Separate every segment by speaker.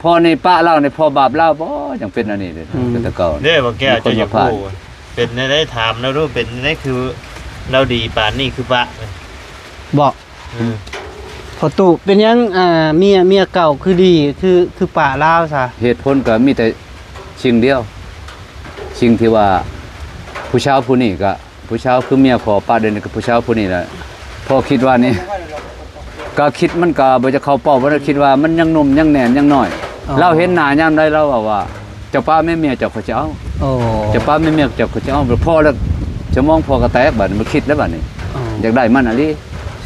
Speaker 1: พอในป้าเล่าในพอบาปเล่าบ่ยังเป็นอันนี้เลยแต่เก่า
Speaker 2: เด้อบ่แก้วเจ้าอย่าพูดเป็นได้ถามแล้วรู้เป็นได้คือเราดีปานนี้คือปะ
Speaker 3: บอกพอตุเป็นยังเมียเก่าคือดีคือป่าลาวซะ
Speaker 1: เหตุผลก็มีแต่สิ่งเดียวสิ่งที่ว่าผู้ชายผู้นี้ก็ผู้ชายคือเมียพอป้าเดินกับผู้ชายผู้นี้แหละพอคิดว่านี่ก็คิดมันก็บ่จะเข้าเป้าบ่ได้คิดว่ามันยังหนุ่มยังแน่นยังน้อยเราเห็นหน้ายามใดเราว่าเจ้าป้าแม่เมียเจ้าเขาจะเอาเจ้าป้าแม่เมียเจ้าเขาจะเอาพอแล้วจะมองพอกระแตกบัดมันคิดแล้วบัดนี้อยากได้มันอะลิ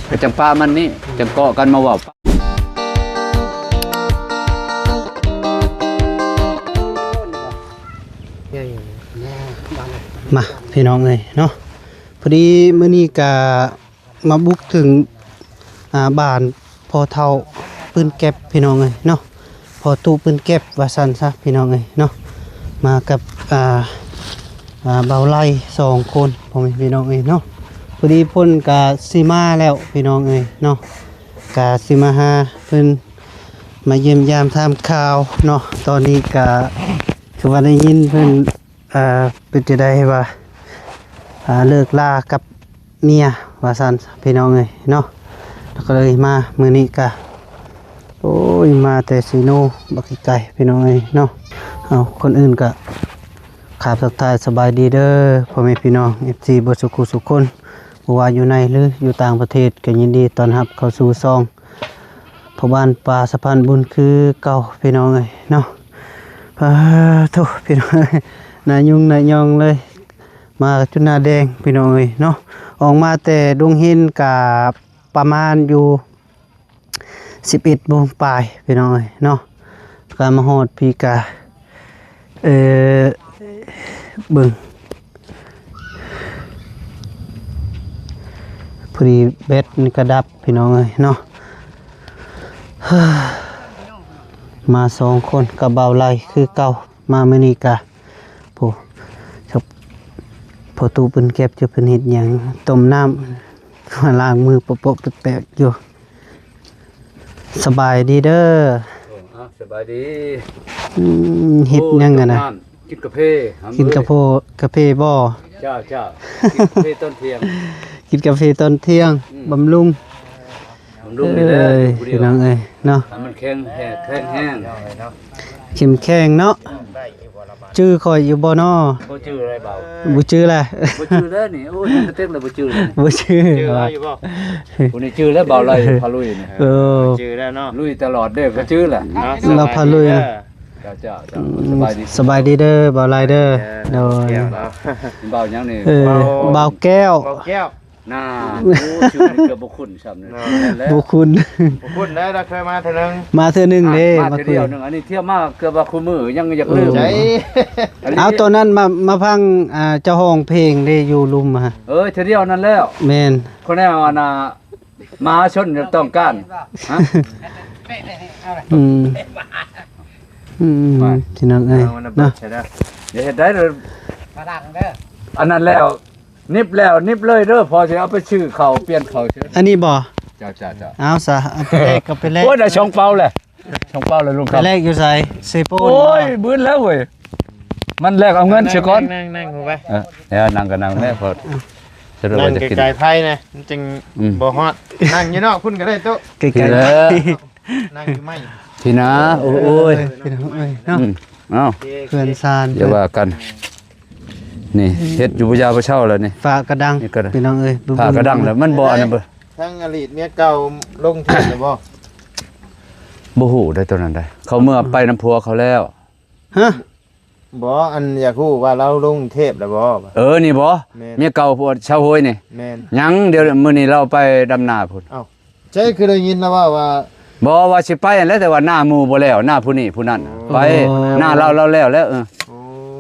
Speaker 1: ก็จังป้ามันนี่จังเกาะกันมาว่า
Speaker 3: มาพี่น้องเลยเนาะพอดีมื้อนี้ก็มาบุกถึงบ้านพอเฒ่าปืนแก็บพี่น้องเลยเนาะพอตู้ปืนแก็บว่าซั่นซะพี่น้องเลยเนาะมากับเบาไล่2คนพ่อแม่พี่น้องเอ้ยเนาะพอดีเพิ่นก็สิมาแล้วพี่น้องเอ้ยเนาะก็สิมาหาเพิ่นมาเยี่ยมยามทำข่าวเนาะตอนนี้ก็คือว่าได้ยินเพิ่นเป็นจะได้ว่าเลิกลากับเมียว่าซั่นพี่น้องเอ้ยเนาะแล้วก็เลยมามื้อนี้ก็โอ้ยมาแต่ซีโนบักไก่พี่น้องเอ้ยเนาะเอาคนอื่นก็ขาบสักทายสบายดีเด้อพ่อแม่พี่น้อง FC บ่สุขสุขคนบ่ว่าอยู่ในหรืออยู่ต่างประเทศก็ยินดีต้อนรับเข้าสู่ซองพ่อบ้านป่าสะพานบุญคือเก่าพี่น้องเอ้ยเนาะโธ่พี่น้องนายยุ่งนายยองเลยมาจุดหน้าแดงพี่น้องเอ้ยเนาะออกมาแต่ดวงหินกับประมาณอยู่11 โมงปลายพี่น้องเอ้ยเนาะการมาฮอดพี่กะเบิ่งพอดีเบ็ดนี่กระดับพี่น้องเอ้ยเนาะมา2คนกับเบาไหลคือเก่ามามื้อนี้กะผู้ครับพอตู้เพิ่นเก็บจะเพิ่นเฮ็ดหยังต้มน้ำมาล้างมือโปะๆแปลกๆอยู่สบายดีเด้อ
Speaker 1: สบายดี
Speaker 3: เฮ็ดหยังกันน่ะ
Speaker 1: กินกาแฟ
Speaker 3: กินกาแฟบ่
Speaker 1: จ้ากินกาแฟตอนเที่ยง
Speaker 3: กินกาแฟตอนเที่ยงบำรุง
Speaker 1: นี่แหละ
Speaker 3: พี่น้องเอ้ยเนาะ
Speaker 1: มันแข็งแห้ง
Speaker 3: เข้มแข็งเนาะชื่อข่อยอยู่บ่น้อ
Speaker 1: บ่ชื่ออะไรเบา
Speaker 3: บ่ชื่อแหละ
Speaker 1: บ่ชื่อแล้วนี่โอ้ยเต็มเลยบ่ชื่อเลย
Speaker 3: บ่ชื่อ
Speaker 2: อยู่บ่
Speaker 1: ผู้นี้ชื่อแล้วเบาไหลพาลุยนี่
Speaker 2: ชื่อแล้วเนาะ
Speaker 1: ลุยตลอดเด้อก็ชื่อแหละ
Speaker 3: เราพาลุย
Speaker 1: จ้า
Speaker 3: สบายดีเด้อเบาไหลเด้อโดย
Speaker 1: เบาหยังนี่
Speaker 3: เบาแก้ว
Speaker 1: น่าโอ้ชื่อนี่เกือบบ่คุ้นซ้ำนี่
Speaker 3: บ่คุ้น
Speaker 2: แล้วเราเคยมาเทื่อนึง
Speaker 3: เด้
Speaker 1: มาเที่ยวนึงอันนี้เที่ยวมาเกือบว่าคู่มือยังอยากลืม
Speaker 2: ใจ
Speaker 3: เอาตอนนั้นมาฟังเจ้าห้องเพลงได้อยู่ลุมฮะ
Speaker 1: เที่ยวนั้นแล้ว
Speaker 3: แม่น
Speaker 1: คนแน่ว่าน่ะมหาชนต้องการฮะ
Speaker 3: ที่นั่นเอ้ยเนาะ
Speaker 1: อย่าเฮ็ดได้เลยมาดังเด้ออันนั้นแล้วนิบเลยเด้อพอสิเอาไปชื่อเขาเปลี่ยนเขาชื่อ
Speaker 3: อันนี้บ่
Speaker 1: จ้า
Speaker 3: เอาซะเอาไปแลกก็ไปแลก
Speaker 1: โอ้ยได้ช่องเปาเลยช่องเปาเลยลุงครับ
Speaker 3: ไปแลกอยู่ไสเซโปน
Speaker 1: โอ้ยบื้นแล้วเว้ยมันแลกเอาเงินเสียก่อน
Speaker 2: นั่งไป
Speaker 1: นั่งก็นั่งแม่พอ
Speaker 2: นั่งไกลๆไผนะจึงบ่ฮอดนั่งอยู่นอกพุ่นก็ได้โต๊ะ
Speaker 3: ไกลๆ
Speaker 2: นั่งอยู่ไม้
Speaker 1: พี่นะโอ้ย
Speaker 3: พี่น้องเอ้ยเนาะเพื่อนซาน
Speaker 1: อย่าว่ากันนี่เฮ็ดอยู่บ่ยาวบ่เช่าแล้วนี่
Speaker 3: ฝากกระดังพี่น้องเอ้ย
Speaker 1: ฝากกระดังแล้วมันบ่อันนั้นบ่
Speaker 2: ทั้งอดีตเมียเก่าลงเทศแล้ว
Speaker 1: บ่ฮู้ได้ตัวนั้นได้เขาเมื่อไปน้ำพัวเขาแล้ว
Speaker 3: ฮะ
Speaker 2: บ่อันอยากฮู้ว่าเราลงเทพแล้วบ่
Speaker 1: นี่บ่เมียเก่าพวกชาวโหยนี่
Speaker 2: แม่น
Speaker 1: ยังเดี๋ยวมื้อนี้เราไปดำนาพุ่น
Speaker 2: อ้าวใช่คือได้ยินแล้วว่า
Speaker 1: บ่ว่าสิไปแล้วแต่ว่าหน้าหมู่บ่แล้วหน้าผู้นี้ผู้นั้นไปหน้าเราแล้ว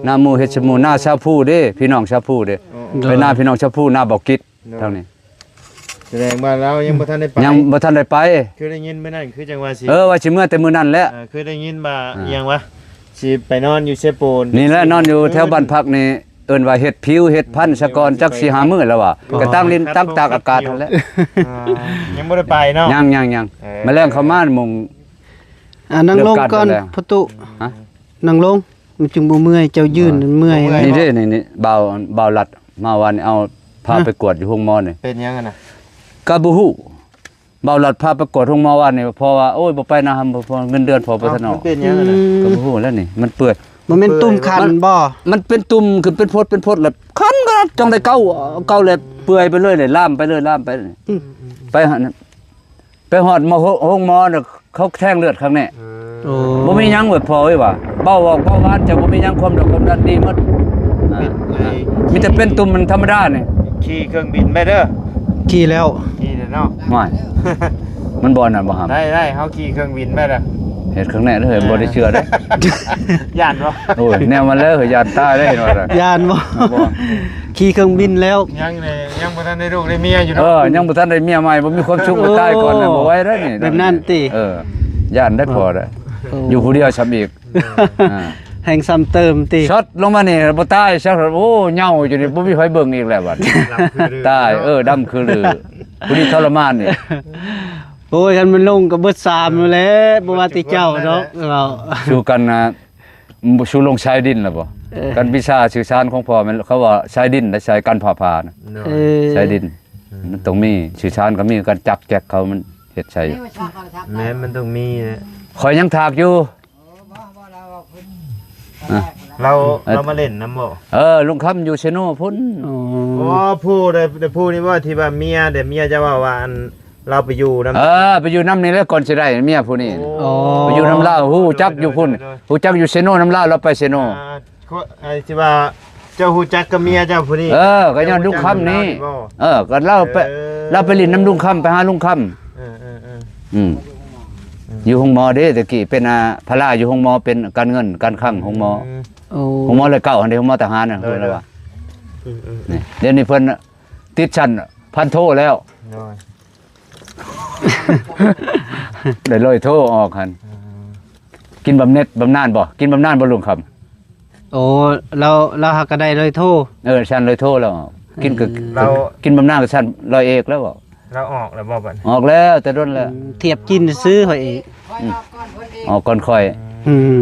Speaker 1: หน้าหมู่เฮ็ดชมูหน้าชาวผู้เด้พี่น้องชาวผู้เด้ไปหน้าพี่น้องชาวผู้หน้าบ่กิจเท่านี้
Speaker 2: แสดงว่าเรายังบ่ทันได้ไปคือได้ยินมื้อนั้นคือจังว่าสิ
Speaker 1: ว่าสิเมื่อแต่มื้อนั้นแหละ
Speaker 2: คือได้ยินว่าอีหยังวะสิไปนอนอยู่เซโปน
Speaker 1: นี่แหละนอนอยู่แถวบ้านพักนี่เอิ้นว่าเฮ็ดผิวเฮ็ดพันธุ์ซะก่อนจักสิหามื้อแล้วว่ะก็ตั้งลิ้นตั้งตากอากาศนั่นแหละ
Speaker 2: ยังบ่ได้ไปเนาะ
Speaker 1: ยังมาแรงเข้ามามุง
Speaker 3: นั่งลง
Speaker 1: เรื่องการ
Speaker 3: ก่อน
Speaker 1: ดูแล
Speaker 3: ประตู
Speaker 1: ฮะ
Speaker 3: นั่งลงมันจึงบ่เมื่อยเจ้ายืนเมื่อย
Speaker 1: นี่เด้นี่เบาลัดมาวันเอาพาไปกวดอยู่ห้องหมอนี่
Speaker 2: เป็นยังไงนะ
Speaker 1: ก็บ่ฮู้เบาลัดพาไปกวดห้องหมอวันนี่เพราะว่าโอ้ยบ่ไปนะครับบ่พอเงินเดือนพอบ่ทันอ
Speaker 2: มั
Speaker 1: อก
Speaker 2: นเป็นยังไงนะ
Speaker 1: ก็บ่ฮู้แล้วนี่มันเปื่อย
Speaker 3: บ่แม่นตุ่มคันบ่
Speaker 1: มันเป็นตุ่มคือเป็นพดแล้วคันก็จังได้เกาเลยเปื่อยไปเลยเลยล่ามไปเลยไปหั่นไปฮอดหมอห้องหมอน่ะเขาแทงเลือดข้างแน่
Speaker 3: โอ้
Speaker 1: บ่มีหยังเบิดพอไว้ว่าเบาออกเบาหวานจะบ่มีหยังความดันดีหมดมีแต่เป็นตุ่มมันธรรมดานี่
Speaker 2: ขี่เครื่องบินไปเด้อ
Speaker 3: ขี่แล้ว
Speaker 2: ขี่เด้อเนาะ
Speaker 1: ไม่มันบ่นั่นบ่หาม
Speaker 2: ได้เฮาขี่เครื่องบินไปเด้อ
Speaker 1: เฮ็ดข้างแน่เด้อบ่ได้เชื่อเด้
Speaker 2: ย่านบ่
Speaker 1: โอ้ยแนวมันแล้วอย่าตายได้เห็นว่า
Speaker 3: ยานบ่
Speaker 1: บ่
Speaker 3: ขี่เครื่องบินแล้ว
Speaker 2: ยังเลยยังบ่ทันได้ลูกได้เมียอยู่
Speaker 1: เอ
Speaker 2: เนาะ
Speaker 1: อยังบ่ทันได้เมียใหม่บ่มีความสุขก็ตายก่อนน่ะบ่ไหวเด้อนี่
Speaker 3: แบบนั้นติ
Speaker 1: ย่านได้พอเด้ออยู่ผู้เดียวซ้ำอีกอ่า
Speaker 3: แห่งซ้ำเติมติ
Speaker 1: ช็อตลงมานี่บ่ตายช็อตโอ้เหงาอยู่นี่บ่มีไผเบิ่งอีกแล้วบัด ตายดำคือลือผู้นี้ทรมานนี่
Speaker 3: โอ้ยคันมันลงก็เบิด3อยู่แล้วบ่ว่าติเจ้าเนาะเรา
Speaker 1: สู้กันนะสู้ลงชายดินแล้วบ่กันวิชาสื่อสารของพ่อมันเขาว่าชายดินและชายกันผ่าพานะ
Speaker 3: เออ
Speaker 1: ชายดิน มันต้องมีสื่อสารก็มีการจักแจกเขามันเฮ็ดใช่
Speaker 2: แม้มันต้องมีนะ
Speaker 1: ข่อยยังถากอยู่
Speaker 2: เรามาเล่นน้ำบ่
Speaker 1: ลุงคำอยู่เชโนพุ่น
Speaker 3: อ๋อ
Speaker 2: อ๋อผู้ได้ผู้นี่ว่าที่ว่าเมียเมียจะว่าอันเราไปอยู่น้ำ
Speaker 1: ไปอยู่น้ำนี่แล้วก่อนสิได้เมียผู้นี้
Speaker 3: อ๋อ
Speaker 1: ไปอยู่น้ำลาวฮู้จักอยู่พุ่นฮู้จักอยู่เชโนน้ำลาวเราไปเชโน
Speaker 2: ไอ้ที่ว่าเจ้าฮู้จักกับเมียเจ้าผู้นี้
Speaker 1: ก็ย้อนลุงคำนี่ก็เราไปลินน้ำลุงคำไปหาลุงคำอยู่ห้องหมอเด้ตะกี้เป็นพระอยู่ห้องหมอเป็นการเงินการคลังห้องหมอ
Speaker 3: โอ้
Speaker 1: ห้องหมอเลยเก่าอันนี้ห้องหมอทหารน่ะเพิ่นว่านี่เดี๋ยวนี้เพิ่นติดชั้นพันโทแล้วได้ลอยโทออกหั่นกินบำเหน็จบำนาญบ่กินบำนาญบ่ลุงคำ
Speaker 3: โอ้เราหาก็ได้เลยโทร
Speaker 1: ชั้นลอยโทแล้วกินก็
Speaker 2: เรา
Speaker 1: กินบำนาญกับชั้นร้อยเอกแล้วบ่
Speaker 2: เราออกแล้วบ่บัด
Speaker 1: ออกแล้วแต่โดนแล้ว
Speaker 3: เทียบกินซื้อข่อยเอง
Speaker 1: ออกก่อนค่อย
Speaker 3: อืม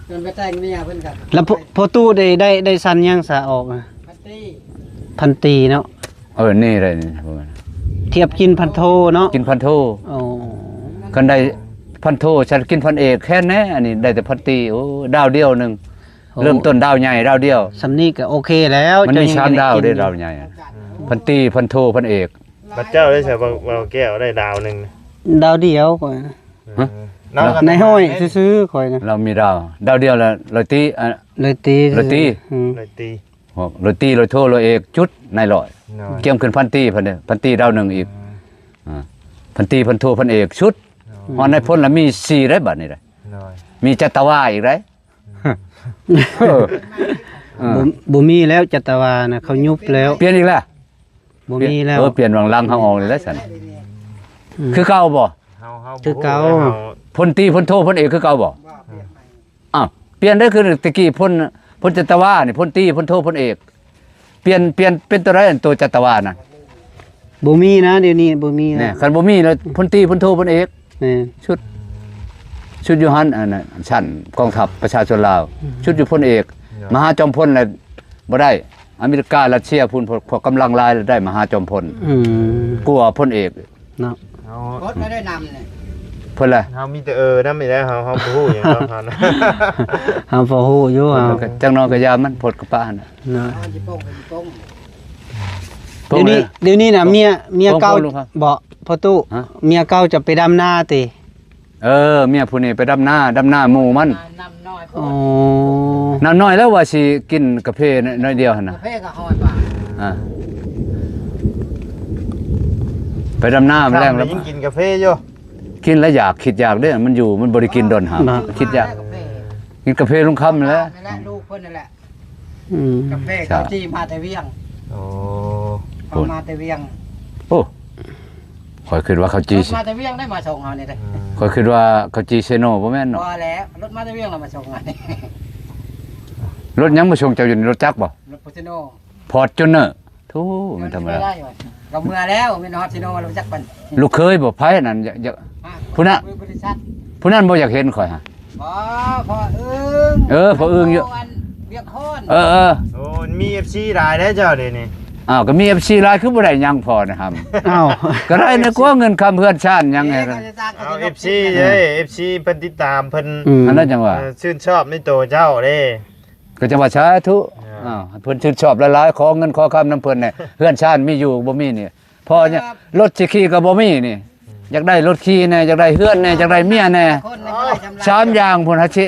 Speaker 4: จนไปแต่งเมียเพิ่นกัน
Speaker 3: แล้วพอตู้ได้สันยังสะออกอะ
Speaker 4: พัตตี้
Speaker 3: พันตีเนาะ
Speaker 1: นี่ได้นี่พวกมัน
Speaker 3: เทียบกินพันโทเนาะ
Speaker 1: กินพันโท
Speaker 3: โอ้
Speaker 1: กันได้พันโทฉันกินพันเอกแค่แน่อันนี้ได้แต่พันตีโอ้ดาวเดียวหนึงเริ่มต้นดาวใหญ่ดาวเดียว
Speaker 3: สำนี้ก็โอเคแล้ว
Speaker 1: มันมี
Speaker 3: เจ้
Speaker 1: ชาม
Speaker 3: ยัง
Speaker 1: ดาว
Speaker 3: กิน
Speaker 1: ได้ดาวใหญ่อะพันตีพันโทพันเอก
Speaker 2: พระเจ้าได้ใช่บ่แก้วได้ดาวนึง
Speaker 3: ดาวเดียวข่อย
Speaker 1: ฮะ
Speaker 3: ในห้อยซื้อๆข่อยนะ
Speaker 1: เรามีดาวเดียวละร้อยตี
Speaker 3: เลยตี
Speaker 1: เลยตี
Speaker 3: อืม
Speaker 2: เลยตี
Speaker 1: ร้อยตีร้อยโทร้อยเอกจุดในร้อย
Speaker 2: น้อย
Speaker 1: เกี่ยมขึ้นพันตีพันเนี่ยพันตีดาวหนึ่งอีกพันตีพันโทพันเอกชุดฮอนในพ้นละมี4ได้บัดนี่ได้
Speaker 2: น้อย
Speaker 1: มีจัตวาอีกได้เออ
Speaker 3: บ่มีแล้วจัตวานะเขายุบแล้ว
Speaker 1: เปลี่ยนอีกแล้ว
Speaker 3: บ่มีแล้ว
Speaker 1: เปลี่ยนวางลังเขาออกเลยแล้วสันคือเก่าบ่
Speaker 2: เฮา
Speaker 3: คือเก่า
Speaker 1: พลตีพลโทพลเอกคือเก่าบ่อ้าวเปลี่ยนได้คือตะกี้พลจัตวานี่พลตีพลโทพลเอกเปลี่ยนเป็นตัวไรอันตัวจัตวาน่ะ
Speaker 3: บ่มีนะเดี๋ยวนี้บ่มี
Speaker 1: เนี่
Speaker 3: นะ
Speaker 1: ยคันบ่มีแล้วพลตีพลโทพลเอก
Speaker 3: นี่
Speaker 1: ชุดอยู่หันอันนั้นชั้นกองทัพประชาชนลาวชุดอยู่พลเอก มหาจอมพลน่ะบ่ได้อเมริการัสเซียพุ่นพวกกำลังลายได้มหาจอมพล
Speaker 3: อืม
Speaker 1: กลัวพลเอก
Speaker 3: เนาะ
Speaker 2: เฮา
Speaker 4: รถไม่ได้นำเนี่ย
Speaker 1: เพิ่นล่ะ
Speaker 2: เฮามีแต่นำไม่ได้เฮาบ่ฮู้หยังเฮานะ
Speaker 3: เฮาพอฮู้อยู่เฮา
Speaker 1: จังน้อยก็ยามันพดกระป้าน่ะ
Speaker 3: เนาะ
Speaker 4: เอาจิโป้งเป็นโป้ง
Speaker 3: เดี๋ยวนี้น่ะเมียเก่า
Speaker 1: ลุงครับ
Speaker 3: บ่พ่อตู้
Speaker 1: ฮะ
Speaker 3: เมียเก่าจะไปดำนาติ
Speaker 1: เมียผู้นี้ไปดำหน้าหมู่มัน
Speaker 4: นำน้อย
Speaker 3: อ๋อ
Speaker 1: น้ำน้อยแล้วว่าสิกินกาแฟน้อยเดียวหั่น
Speaker 4: กา
Speaker 1: น่ะ
Speaker 4: แฟก็หอยป่า
Speaker 1: อ่าไปดำหน้ามาแรงแล้ว
Speaker 2: ยิ่งกินกาแฟอยู่
Speaker 1: กินแล้วอยากคิดอยากเด้อมันอยู่มันบ่ได้กินดอนหาคิดอยาก
Speaker 4: กาแฟ
Speaker 1: กินกาแฟลงค่ำแล้ว
Speaker 4: นั่นแหละลูกเพิ่นนั่นแหละ
Speaker 3: อืม
Speaker 4: กาแฟเขาจี้มาแต่เวียง
Speaker 2: โอ้
Speaker 4: เขามาแต่เวียง
Speaker 1: โอ้ข่อยคิดว่าเขาจี
Speaker 4: รถมาแต่เวียงได้มาส่งเฮานี่เด้
Speaker 1: ข่อยคิดว่าเขาจีเซโนบ่แม่น
Speaker 4: พ
Speaker 1: เนาะ
Speaker 4: อแล้วรถมาแต่เวียงเรามาส่งอันนี้
Speaker 1: รถยังมาส่งเจ้าอยู่ในรถจักรบ่
Speaker 4: รถพุทธโน
Speaker 1: พอร์จูเนอร์ทูมันธรรมดา
Speaker 4: ได้อยู่เราเมื่อแล้วมีนอร์ทิโนเราจักปัน
Speaker 1: ลูกเคยบ่ไผนั่นอยาก ผู้นั้น
Speaker 4: บริษัท
Speaker 1: ผู้นั้นบ่อยากเห็นข่อยฮะ
Speaker 4: พอ
Speaker 1: พออึ้งอยู่
Speaker 4: เบียกโคน
Speaker 1: เออ
Speaker 2: โอ้มี FC หลายได้เจ้าเดี๋ยวนี้
Speaker 1: อ้าวก็มี FC หลายคือบ่ได้หยังพอนะครับ
Speaker 3: อ้าว
Speaker 1: ก็ได้นะกว่าเงินคำเพื่อนชาติหยังไง
Speaker 2: เอา FC เด้ FC เพิ่นติดตามเพิ่น
Speaker 1: อันนั้นจังว่า
Speaker 2: ชื่นชอบในตัวเจ้าเด้
Speaker 1: ก็จังว่าสาธุอ้าวเพิ่นชื่นชอบหลายๆขอเงินขอคำนํเพิ่นเนี่ยเพื่อนชาติมีอยู่บ่มีนี่พอเนี่ยรถสิขี่ก็บ่มีนี่อยากได้รถขี่แน่อยากได้เฮือนแน่อยากได้เมียแน่สามอย่างพุ่นฮะชิ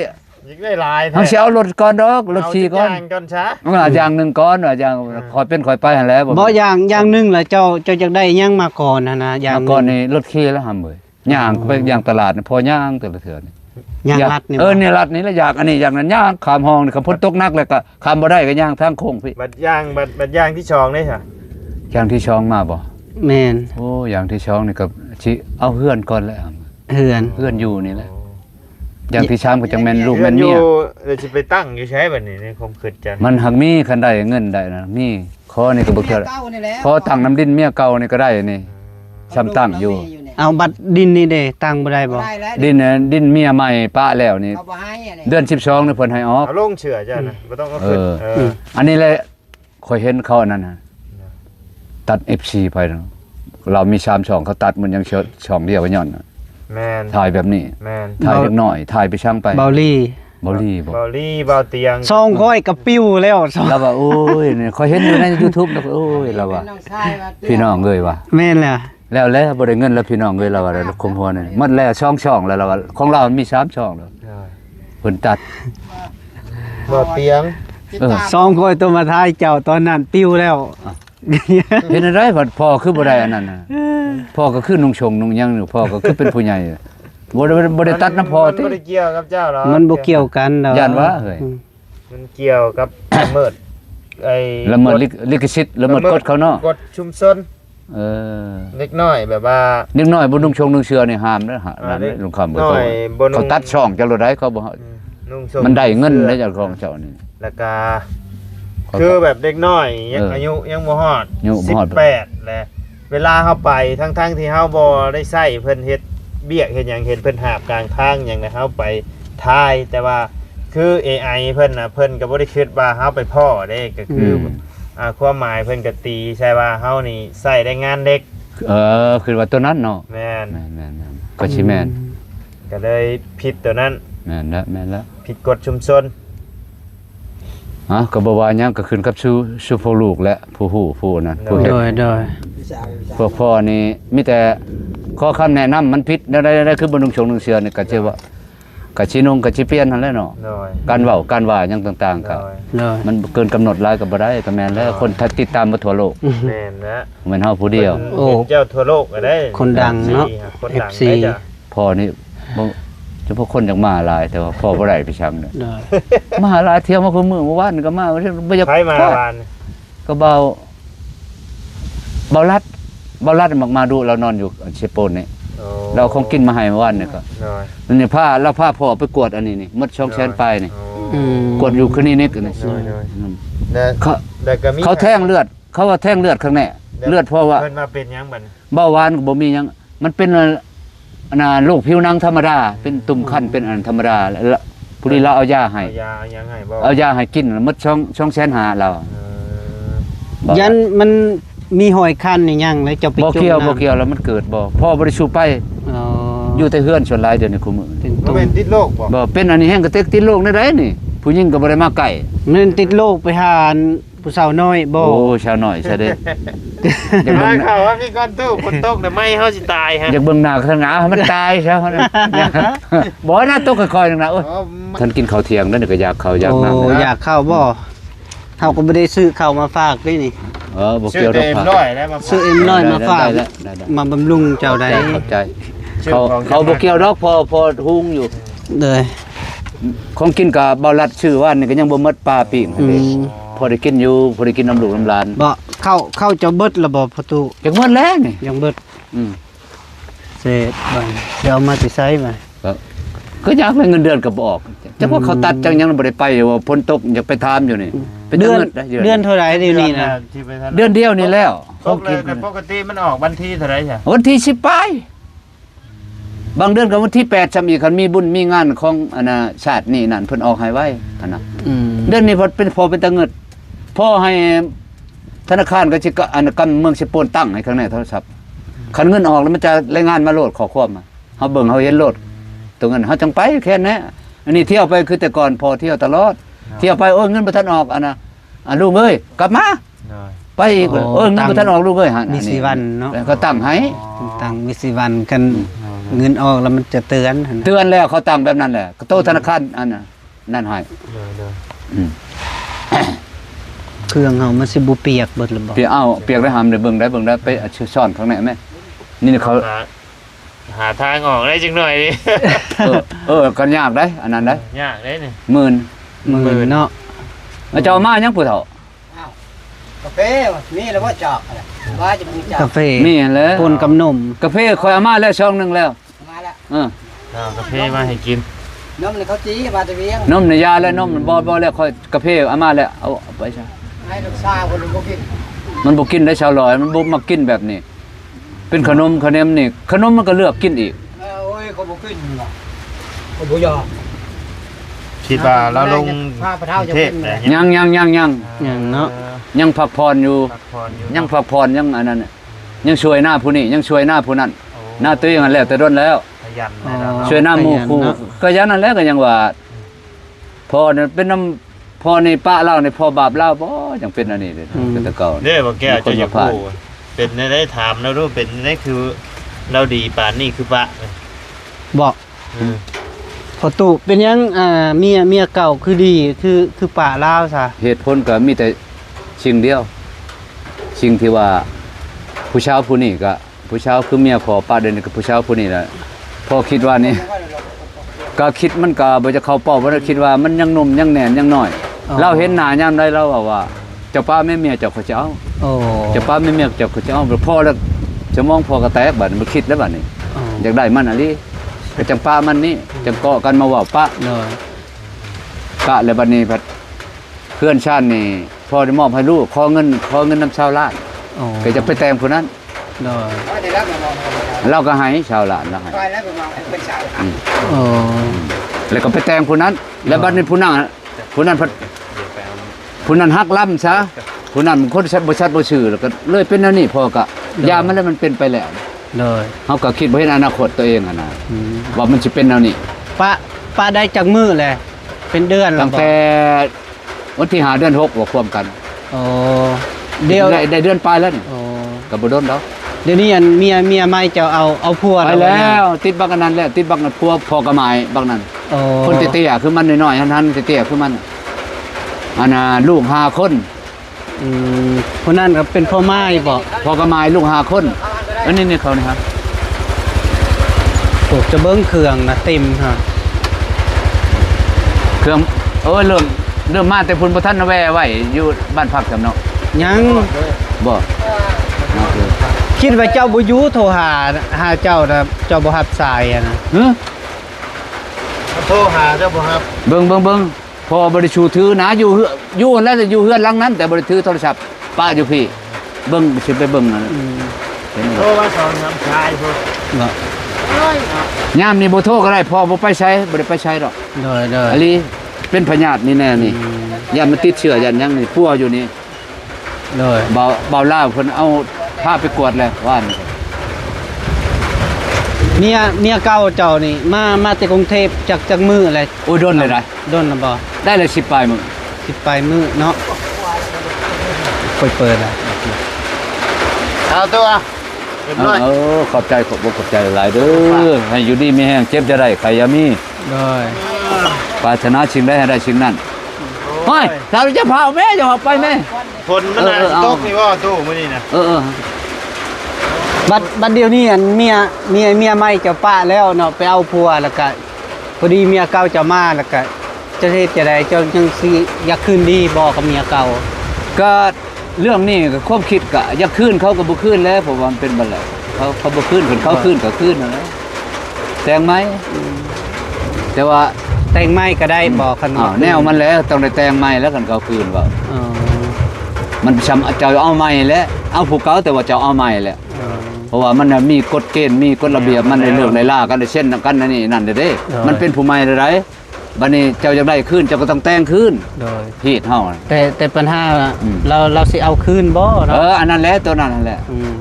Speaker 2: ยิงได้หลาย
Speaker 1: เฮาสิเอารถก่อนดอกรถขี่ก่อน
Speaker 2: เาย่างก่อนซะ
Speaker 1: มันก็อย่างหนึงก่อนว่าอย่างขอยเป็นขอยไปหั่นแหล้ว
Speaker 3: บ่อย่างหนึงล่ะเจ้าอยากได้หยังมาก่อนนะอย่าง
Speaker 1: ก่อนนี่รถขี่แล้วหำเอ้ยย่างไปย่างตลาดนี่พอย่างแต่ละเทื่อนี่
Speaker 3: อย่างรัดนี่
Speaker 1: นี่รัดนี่แล้วอยากอันนี้อย่างนั้นย่างข้ามห้องนี่คันฝนตกหนักแล้วก็ข้ามบ่ได้ก็ย่างทางโค้งพี่
Speaker 2: บัดย่างที่ชองได้ซะ
Speaker 1: อย่างที่ช่องมาบ่
Speaker 3: แม่น
Speaker 1: โอ้อย่างที่ช่องนี่ก็สิเอาเฮือนก่อนแล้ว
Speaker 3: เฮือน
Speaker 1: เฮือนอยู่นี่แหละอย่างที่ชามก็จังแม่นลูกแม่น
Speaker 2: อ
Speaker 1: เมี
Speaker 2: ยู่
Speaker 1: ย
Speaker 2: เดี๋ยวสิไปตั้งอยู่ใช้บัดนี้ในความคิดจัน
Speaker 1: มันหักมีคันได้เงินได้นะมีขอนี่ก็บ่เทื่อขอตั้งน้ำดินเมียเก่านี่ก็ได้นี่ซ้ำตั้งอยู่
Speaker 3: เอาบัตรดินนี่เด้ตั้งบ่ได้บ่
Speaker 1: ดินเมียใหม่ปะแล้วนี่
Speaker 4: เขาบ่ให้อันนี้
Speaker 1: เดือน12นี่เพิ่นให้ออก
Speaker 2: เอาลงเชื่อจ้ะนะบ่ต้องเอาขึ้นเออ
Speaker 1: อันนี้แหละข่อยเห็นเขาอันนั้นน่ะตัด FC ไปเนาะเรามี3ช่องเขาตัดมันยังช่องเดียวก็ย้อนน่ะ
Speaker 2: แม่น
Speaker 1: ถ่ายแบบนี้
Speaker 2: แม่น
Speaker 1: ถ่ายเล็กน้อยถ่ายไปช่างไป
Speaker 3: เบาลี่
Speaker 1: บ่รีบ่
Speaker 2: เบาลี่เบาเตียง
Speaker 3: ซองก้อยกระปิ้วแล้วซอง
Speaker 1: แล้วว่าโอ้ยนี่ข่อยเห็นอยู่ใน YouTube แล้วก็โอ้ยเราว่า
Speaker 4: น้องชายว่า
Speaker 1: พี่น้องเอ้ยว่า
Speaker 3: แม่นแหละ
Speaker 1: แล้วบ่ได้เงินแล้วพี่น้องเอ้ยเราว่าแล้วคมหัวนี่หมดแล้วช่องแล้วเราว่าของเรามี3ช่องแล้วเพิ่นตัด
Speaker 2: เบาเตียง
Speaker 3: ซองก้อยตัวมาท้ายเจ้าตอนนั้นปิ้วแล้ว
Speaker 1: เห็นอะไรพ่อคือบ่ได้อันนั้นน่ะพ่อก็คือนุ่งชงนุ่งหยังอยู่พ่อก็คือเป็นผู้ใหญ่บ่ได้ตัดน้ำพ่อติ
Speaker 2: มันบ่ได้เกี่ยวกับเจ้าหรอก
Speaker 3: มันบ่เกี่ยวกันดอก
Speaker 1: ย่านว่าเฮ้ย
Speaker 2: มันเกี่ยวกับละเมิดไอ้
Speaker 1: ละเมิดลิขสิทธิ์ละเมิดกฎเขาเนาะ
Speaker 2: กฎชุมชน
Speaker 1: เออ
Speaker 2: เล็กน้อยแบบว่า
Speaker 1: นิดหน่อยบ่นุ่งชงนุ่งเสื้อนี่ห้ามเด้อฮะนั่นนี่ลุงคำ
Speaker 2: น้อยบ่นุ่ง
Speaker 1: เขาตัดช่องจังโลดได้เขาบ่
Speaker 2: นุ่งทรง
Speaker 1: มันได้เงินได้จากของเจ้านี่
Speaker 2: แล้วก็คือแบบเด็กน้อยยังอายุยังบ่ฮอด
Speaker 1: อายุบ่ฮอด
Speaker 2: 18แหละเวลาเฮาไปทั้งที่เฮาบ่ได้ใช้เพิ่นเฮ็ดเบี้ยเฮ็ดหยังเห็นเพิ่นหาบกลางทางหยังนะเฮาไปถ่ายแต่ว่าคือ AI เพิ่นน่ะเพิ่นก็บ่ได้คิดว่าเฮาไปพ้อเด้ก็คือความหมายเพิ่นก็ตีใช่ว่าเฮานี่ใช้ได้งานเด็ก
Speaker 1: คือว่าตัวนั้นเนาะ
Speaker 2: แม่น
Speaker 1: แม่นก็สิแม่น
Speaker 2: ก็เลยผิดตัวนั้น
Speaker 1: แม่นแล้ว
Speaker 2: ผิดกฎชุมชน
Speaker 1: ก็บ่ว่าหยังก็ขึ้นกับชูพวกลูกและผู้ฮู้ผู้นั้นผู้เฮ็ด
Speaker 3: โดย
Speaker 1: พวกพ่อนี่มีแต่ข้อคำแนะนำมันผิดได้คือบ่นุ่งชงนุ่งเสื้อนี่ก็ชื่อว่าก็สินุ่งก็สิเปลี่ยนนั่นแหละเนาะ
Speaker 2: น้อย
Speaker 1: การเว้าการว่าหยังต่างๆก็
Speaker 2: น้อย
Speaker 3: โดย
Speaker 1: มันเกินกำหนดหลายก็บ่ได้ก็แม่นแล้วคนติดตามมาทั่วโลก
Speaker 2: แม่นนะ
Speaker 1: เหมือนเฮาผู้เดียว
Speaker 3: โอ้
Speaker 2: เป็นเจ้าทั่วโลกก็ได้
Speaker 3: คนดังเนาะ
Speaker 2: คนดัง
Speaker 3: FC
Speaker 2: ได้จ้ะ
Speaker 1: พ่อนี่บ่เฉพาะคนอยากมาหลายแต่ว่าพ่อบ่ได้ไปช้ำเนี่ย
Speaker 3: โดย
Speaker 1: มาหลายเที่ยวมาคุมื้อเมื่อวานก็มาบ่อยาก
Speaker 2: ใครมา
Speaker 1: พ่อ
Speaker 2: วาน
Speaker 1: ก็เบารัดมาดูเรานอนอยู่เชโปนนี่
Speaker 2: โอ้
Speaker 1: เราของกินมาให้เมื่อวานนี่ก็
Speaker 2: น้อย
Speaker 1: นี่พาพ่อไปกวดอันนี้นี่มดช่องแสนปลายนี่
Speaker 2: โอ้
Speaker 3: อืม
Speaker 1: กวดอยู่คืนนี้นี่นี่
Speaker 2: น้อย
Speaker 1: เขา
Speaker 2: แต่ก็มี
Speaker 1: เขาแท่งเลือด เขาว่าแท่งเลือดข้างในเลือดเพราะว่า
Speaker 2: เพิ่นมาเป็นหยังบัดนี้
Speaker 1: เบาหวานก็บ่มีหยังมันเป็นโรคผิวหนังธรรมดาเป็นตุ่มคันเป็นอันธรรมดาแล้วผู้นี้เราเอายาให้
Speaker 2: เอายาเอาหยังให้บ่
Speaker 1: เอายาให้กินมดช่องแสนหาเรา
Speaker 3: ยันมันมีหอยคันนี่ยังแล้วเจะไป
Speaker 1: บ่
Speaker 3: จุ่ม
Speaker 1: เกี่ยว
Speaker 3: น้ำ
Speaker 1: บ่เกี่ยวแล้วมันเกิดบ่พ่อบ่ได้ชูไป
Speaker 3: อ๋อ
Speaker 1: อยู่แต่เฮือนส่วนหลายเดี๋ยวนี้คุมื้อ
Speaker 3: เป็น
Speaker 2: บ่
Speaker 3: ตุ่ม
Speaker 2: เป็นติดโรคบ่
Speaker 1: บ่เป็นอันนี้แห้งกระเต็กติดโรคได้นี่ ผู้หญิงก็บ่ได้มาใกล้
Speaker 3: มันติดโรคไปหาผู้สาวน้อยบ่
Speaker 1: โอ้ชาวน้อยซะเด้ อยาก
Speaker 2: มา
Speaker 1: เบิ่ง
Speaker 2: ข่าวว่ามีก้อนตู้ฝนตกน่ะไม่เฮาสิตายฮะ
Speaker 1: อยากเบิ่งหน้าทางหน้าให้มันตายซะบ่น่าตกค่อยๆนึงนะโอ้ย
Speaker 2: อ๋อ
Speaker 1: ท่านกินข้าวเที่ยงนั่นก็อยากข้าวอยาก
Speaker 3: โอ้
Speaker 1: น้ำ
Speaker 3: อยากเข้าบ่เฮาก็บ่ได้ซื้อเข้าวมาฝากด้วยนี่
Speaker 1: บ่
Speaker 2: ชื่
Speaker 1: เกี่
Speaker 2: อ
Speaker 1: ยวดอก
Speaker 2: เต็ม
Speaker 1: ผัก
Speaker 2: ร้อยแล้วมา
Speaker 3: ซื้อเอ็มน้อยมาฝาก
Speaker 1: ได้
Speaker 3: มาบำรุงเจ้าได้
Speaker 1: ขอบใจเขาบ่เกี่ยวดอกพอหุงอยู่
Speaker 3: เลย
Speaker 1: ของกินกับเบาลัดชื่อว่านี่ก็ยังบ่หมดปลาปิ้ง
Speaker 3: อืม
Speaker 1: พอได้กินอยู่พอได้กินน้ำลูกน้ำหลาน
Speaker 3: บ่เข้าเจะเบิดระบบประตู
Speaker 1: จักหมดแล้วนี่
Speaker 3: ยังเบิด
Speaker 1: อืม
Speaker 3: เสร็จบ่เดี๋ยวเอามาสิใช้มา
Speaker 1: ก็อยากได้เงินเดือนก็บ่ออกจักว่าเขาตัดจังยังบ่ได้ไปอยู่ว่าฝนตกอยากไปถามอยู่นี่เป็น
Speaker 3: เดือน
Speaker 1: งิได้
Speaker 3: เดือนเท่าไหร่เดี๋ยวนี้นะ
Speaker 2: ที่ไปทาง
Speaker 1: เดือนเดียวนี่แล้ว
Speaker 2: ตกเลยแต่ปกติมันออกวันที่เท่าไหร่จ้ะ
Speaker 1: วันที่10ปลาย บางเดือนก็วันที่8ซ้ำอีกคันมีบุญมีงานของอันน่ะชาตินี้นั่นเพิ่นออกให้ไว้อันน่ะ
Speaker 3: อืม
Speaker 1: เดือนนี้พอเป็นตะเงิดพ่อให้ธนาคารก็สิกอันกำเมืองสิโปนตั้งให้ข้างในโทรศัพท์คันเงินออกแล้วมันจะรายงานมาโหลดข้อความมาเฮาเบิ่งเฮาเห็นโหลดตรงนั้นเฮาจังไปแค่นั้นอันนี้เที่ยวไปคือแต่ก่อนพอเที่ยวตลอดเที่ยวไปโอ้ยเงินบ่ทันออกอันน่ะลูกเอ้ยกลับมาไปอีกโอ้ยเงินบ่ทันออกลูกเอ้ยฮะ
Speaker 3: มี4วันเนาะ
Speaker 1: แล้วก็ตั้งให้
Speaker 3: ตั้งมี4วันกันเงินออกแล้วมันจะเตือนหั่นนะ
Speaker 1: เตือนแล้วเขาตั้งแบบนั้นแหละก็โตธนาคารอันน่ะนั่นให้อืม
Speaker 3: เครื่องเฮามันสิบ่เปียกเบิดหรือบ่
Speaker 1: เปียกได้หามได้เบิ่งได้ไปซ่อนข้างในแม่นี่เขา
Speaker 2: หาทางออกได้จังหน่อยดิ
Speaker 1: ก็ยากได้อันนั้นได้
Speaker 2: ยากได้นี่
Speaker 1: หมื่น
Speaker 3: มื้อเนาะ
Speaker 1: แล้วจะเอามายังผู้เฒ่า
Speaker 4: กาแฟนี่แล้วว่าจอกอะไรว่าจะมีจอก
Speaker 3: กาแฟ
Speaker 1: มีแหล้ว
Speaker 3: ปนกับนม
Speaker 1: กาแฟคอยเอามาแล้วช่องหนึงแล้ว
Speaker 4: มาแล้ว
Speaker 1: เออ
Speaker 2: เอากาแฟมาให้กิน
Speaker 4: นมเลยเขาจี้มาตะเวียง
Speaker 1: นมในยาแล้วนมบ่แล้วคอยกาแฟเอามาแล้วเอาไปซะ
Speaker 4: ให้ลูกสาวคนนึงก็กิน
Speaker 1: มันบ่กินได้ชาวลอยมันบ่มากินแบบนี้ เป็นขนมนี่ขนมมันก็เลือกกินอีก
Speaker 4: โอ้ยเขาบอกกินหรอกเขาบอกยอม
Speaker 2: คิดว่าเราลง
Speaker 4: พาพระเท้าจะ
Speaker 2: เท
Speaker 4: เป็
Speaker 2: พ
Speaker 4: น
Speaker 2: แต่
Speaker 1: ยัง
Speaker 3: อย่างเนาะ
Speaker 1: ยังพักผ่อนอยู่
Speaker 2: พักผ่อนอยู่
Speaker 1: ยังพักผ่อนยังอันนั้นน่ะยังช่วยหน้าผู้นี้ยังช่วยหน้าผู้นั้นหน้าตัวเองนั่นแหละแต่ด้นแล้ว
Speaker 2: ขยันนะเรา
Speaker 1: ช่วยหน้าหมู่คู่ก็ยันนั่นแหละก็ยังว่าพ่อเนี่ยเป็นน้ำพ่อนี่ป้าเล่าในพ่อบาปเล่าบ่ยังเป็นอันนี้เลยเป็นแต่เก่า
Speaker 2: เด้อบ่แก้วจะอย่าพูดเป็นได้ถามแล้วรู้เป็นได้คือเราดีปานนี่คือปะ
Speaker 3: บอกพอตุเป็นยังเมียเก่าคือดีคือป่าลาวซะ
Speaker 1: เหตุผลก็มีแต่สิ่งเดียวสิ่งที่ว่าผู้ชาวผู้นี้ก็ผู้ชาวคือเมียพ่อป้าเดินกับผู้ชาวผู้นี้แหละพ่อคิดว่านี่ก็คิดมันก็บ่จะเข้าเป้าบ่ได้คิดว่ามันยังหนุ่มยังแน่นยังน้อย เราเห็นหน้ายามใดเราว่าเจ้าป้าแม่เมียเจ้าเขาจะเอา
Speaker 3: โอ้
Speaker 1: เจ้าป้าแม่เมียเจ้าเขาจะเอาพ่อแล้วจะมองพ่อก็แตกบัดมันคิดแล้วบัดนี้อยากได้มันอันนี้ก็จังป้ามันนี่จังเกาะกันมาว่าป้า
Speaker 3: เลย
Speaker 1: กะแล้วบัดนี้พัดเพื่อนชาตินี่พ่อได้มอบให้ลูกขอเงินนำชาวลาด
Speaker 3: โอ้
Speaker 1: ก็จะไปแต่งผู้นั้น
Speaker 3: เลย
Speaker 4: ว่าได้รับมามอง
Speaker 1: เราก็ให้ชาวลาดเราให้
Speaker 4: ไปแล้วไปมองเป็นสาว
Speaker 3: โอ้
Speaker 1: แล้วก็ไปแต่งผู้นั้น แล้วบัดนี้ผู้นั้นพัดผู้นั้นฮักล้ำซะผู้นั้นมันคนชัดบ่ชื่อแล้วก็เลยเป็นแนวนี้พ่อก็ยามมันแล้วมันเป็นไปแล้ว
Speaker 3: เลย
Speaker 1: เฮาก็คิดบ่เห็นอนาคตตัวเองอ่ะนะ
Speaker 3: อืม
Speaker 1: ว่ามันสิเป็นแนวนี้
Speaker 3: ป้าได้จากมือเลยเป็นเดือนแล้ว
Speaker 1: ตั้งแต่วันที่5เดือน6ว่าความกัน
Speaker 3: โอ้เดียว
Speaker 1: ได้เดือนปลายแล้วนี่
Speaker 3: โอ้
Speaker 1: ก็บ่โดนดอก
Speaker 3: เดี๋ยวนี้อันเมียไม่จะเอาผัว
Speaker 1: ไปแล้วติดบักอันนั้นแล้วติดบักนั้นพัวพอกระหมายบักนั้น
Speaker 3: โอ้
Speaker 1: คนเตี้ยๆคือมันน้อยๆหันๆเตี้ยๆคือมันอันน่ะลูก5คน
Speaker 3: คนนั้นก็เป็นพ่อไม้บ่
Speaker 1: พอกระหมายลูก5คนอันนี้เขานี่ครับ
Speaker 3: ปลูกจะเบิ้งเครื่องนะเต็มฮะ
Speaker 1: เครื่องเริ่มมาแต่พุ่นบ่ทันแวไว้อยู่บ้านพักจำเนาะ
Speaker 3: ยัง
Speaker 1: บ่
Speaker 3: คิดว่าเจ้าบ่อยู่โทรหาเจ้านะเจ้าบ่รับสายอะนะ
Speaker 1: ฮะ
Speaker 2: โทรหาเจ้าบ่ครับ
Speaker 1: เบิ่งพอบ่ได้ชูถือนะอยู่แล้วจะอยู่เฮือนหลังนั้น แต่บ่ได้ถือโทรศัพท์ป้าอยู่พี่เบิ่งสิไปเบิ่งนั่นเห็น
Speaker 2: โทร
Speaker 1: บ่
Speaker 2: ว่าสอนน้ำชายพวก
Speaker 3: บ่
Speaker 1: ยามนี้บ่โทรก็ได้พอบ่ไปใช้บ่ได้ไปใช้ดอก
Speaker 3: เด้อ
Speaker 1: อันนี้เป็นพยาธินี่แน่นี่ยามมันติดเชื้อยันยังนี่พัวอยู่นี่
Speaker 3: เลย
Speaker 1: เบาล่าเพิ่นเอาผ้าไปกวดแล้วว่าน
Speaker 3: เมียเก่าเจ้านี่มาแต่กรุงเทพจากมืออะไร
Speaker 1: โอ้ยโดนเลยได้
Speaker 3: โดนแล้วบ่
Speaker 1: ได้เลย10ปลายมึง
Speaker 3: สิไปมือเนาะเปิดอ่ะ
Speaker 2: เอาตัวเรียบร้อย
Speaker 1: ขอบใจขอบใจหลายเด้อให้อยู่ดีมีแห้งเจ็บจะได้ใครอย่ามี
Speaker 3: เลย
Speaker 1: ปรารถนาสิ่งใดให้ได้สิ่งนั้นเฮ้ยเราจะพาแม่จะพาไปแม่
Speaker 2: คนมันน่ะตกนี่ว่าตู้มื้อนี้นะ
Speaker 3: บัดเดียวนี้อันเมียใหม่เจ้าป้าแล้วเนาะไปเอาผัวแล้วก็พอดีเมียเก่าเจ้ามาแล้วก็จะเฮ็ดจะได้เจ้าจังสิอยากคืนดีบ่กับเมียเก่า
Speaker 1: ก็เรื่องนี้ก็ความคิดก็อยากคืนเขาก็บ่คืนแล้วเพราะว่ามันเป็นบัดแล้วเขาบ่คืนเขาคืนก็คืนนั่นแหละแต่งไหมแต่ว่า
Speaker 3: แต่งไม้ก็ได้บ่คัน
Speaker 1: แนวมันแล้วต้องได้แต่งใหม่แล้วกันเขาคืนว่า
Speaker 3: อ๋อ
Speaker 1: มันช้ำเจ้าเอาใหม่แล้วเอาผู้เก่าแต่ว่าเจ้าเอาใหม่แล้ว
Speaker 3: อ๋อ
Speaker 1: เพราะว่ามันน่ะมีกฎเกณฑ์มีกฎระเบียบมันในเรื่องในล่ากันในเช่นกันนั่นนี่นั่นเด้มันเป็นผู้ใหม่ได้ บัดนี้เจ้าอยากได้คืนเจ้าก็ต้องแต่งคืน
Speaker 3: โดย
Speaker 1: ผิดเฮาน่ะ
Speaker 3: แต่ปัญหาเราสิเอาคืนบ่
Speaker 1: เอ
Speaker 3: เนาะ
Speaker 1: ออันนั้นแหละตัวนั้นนั่นแหละ
Speaker 3: ม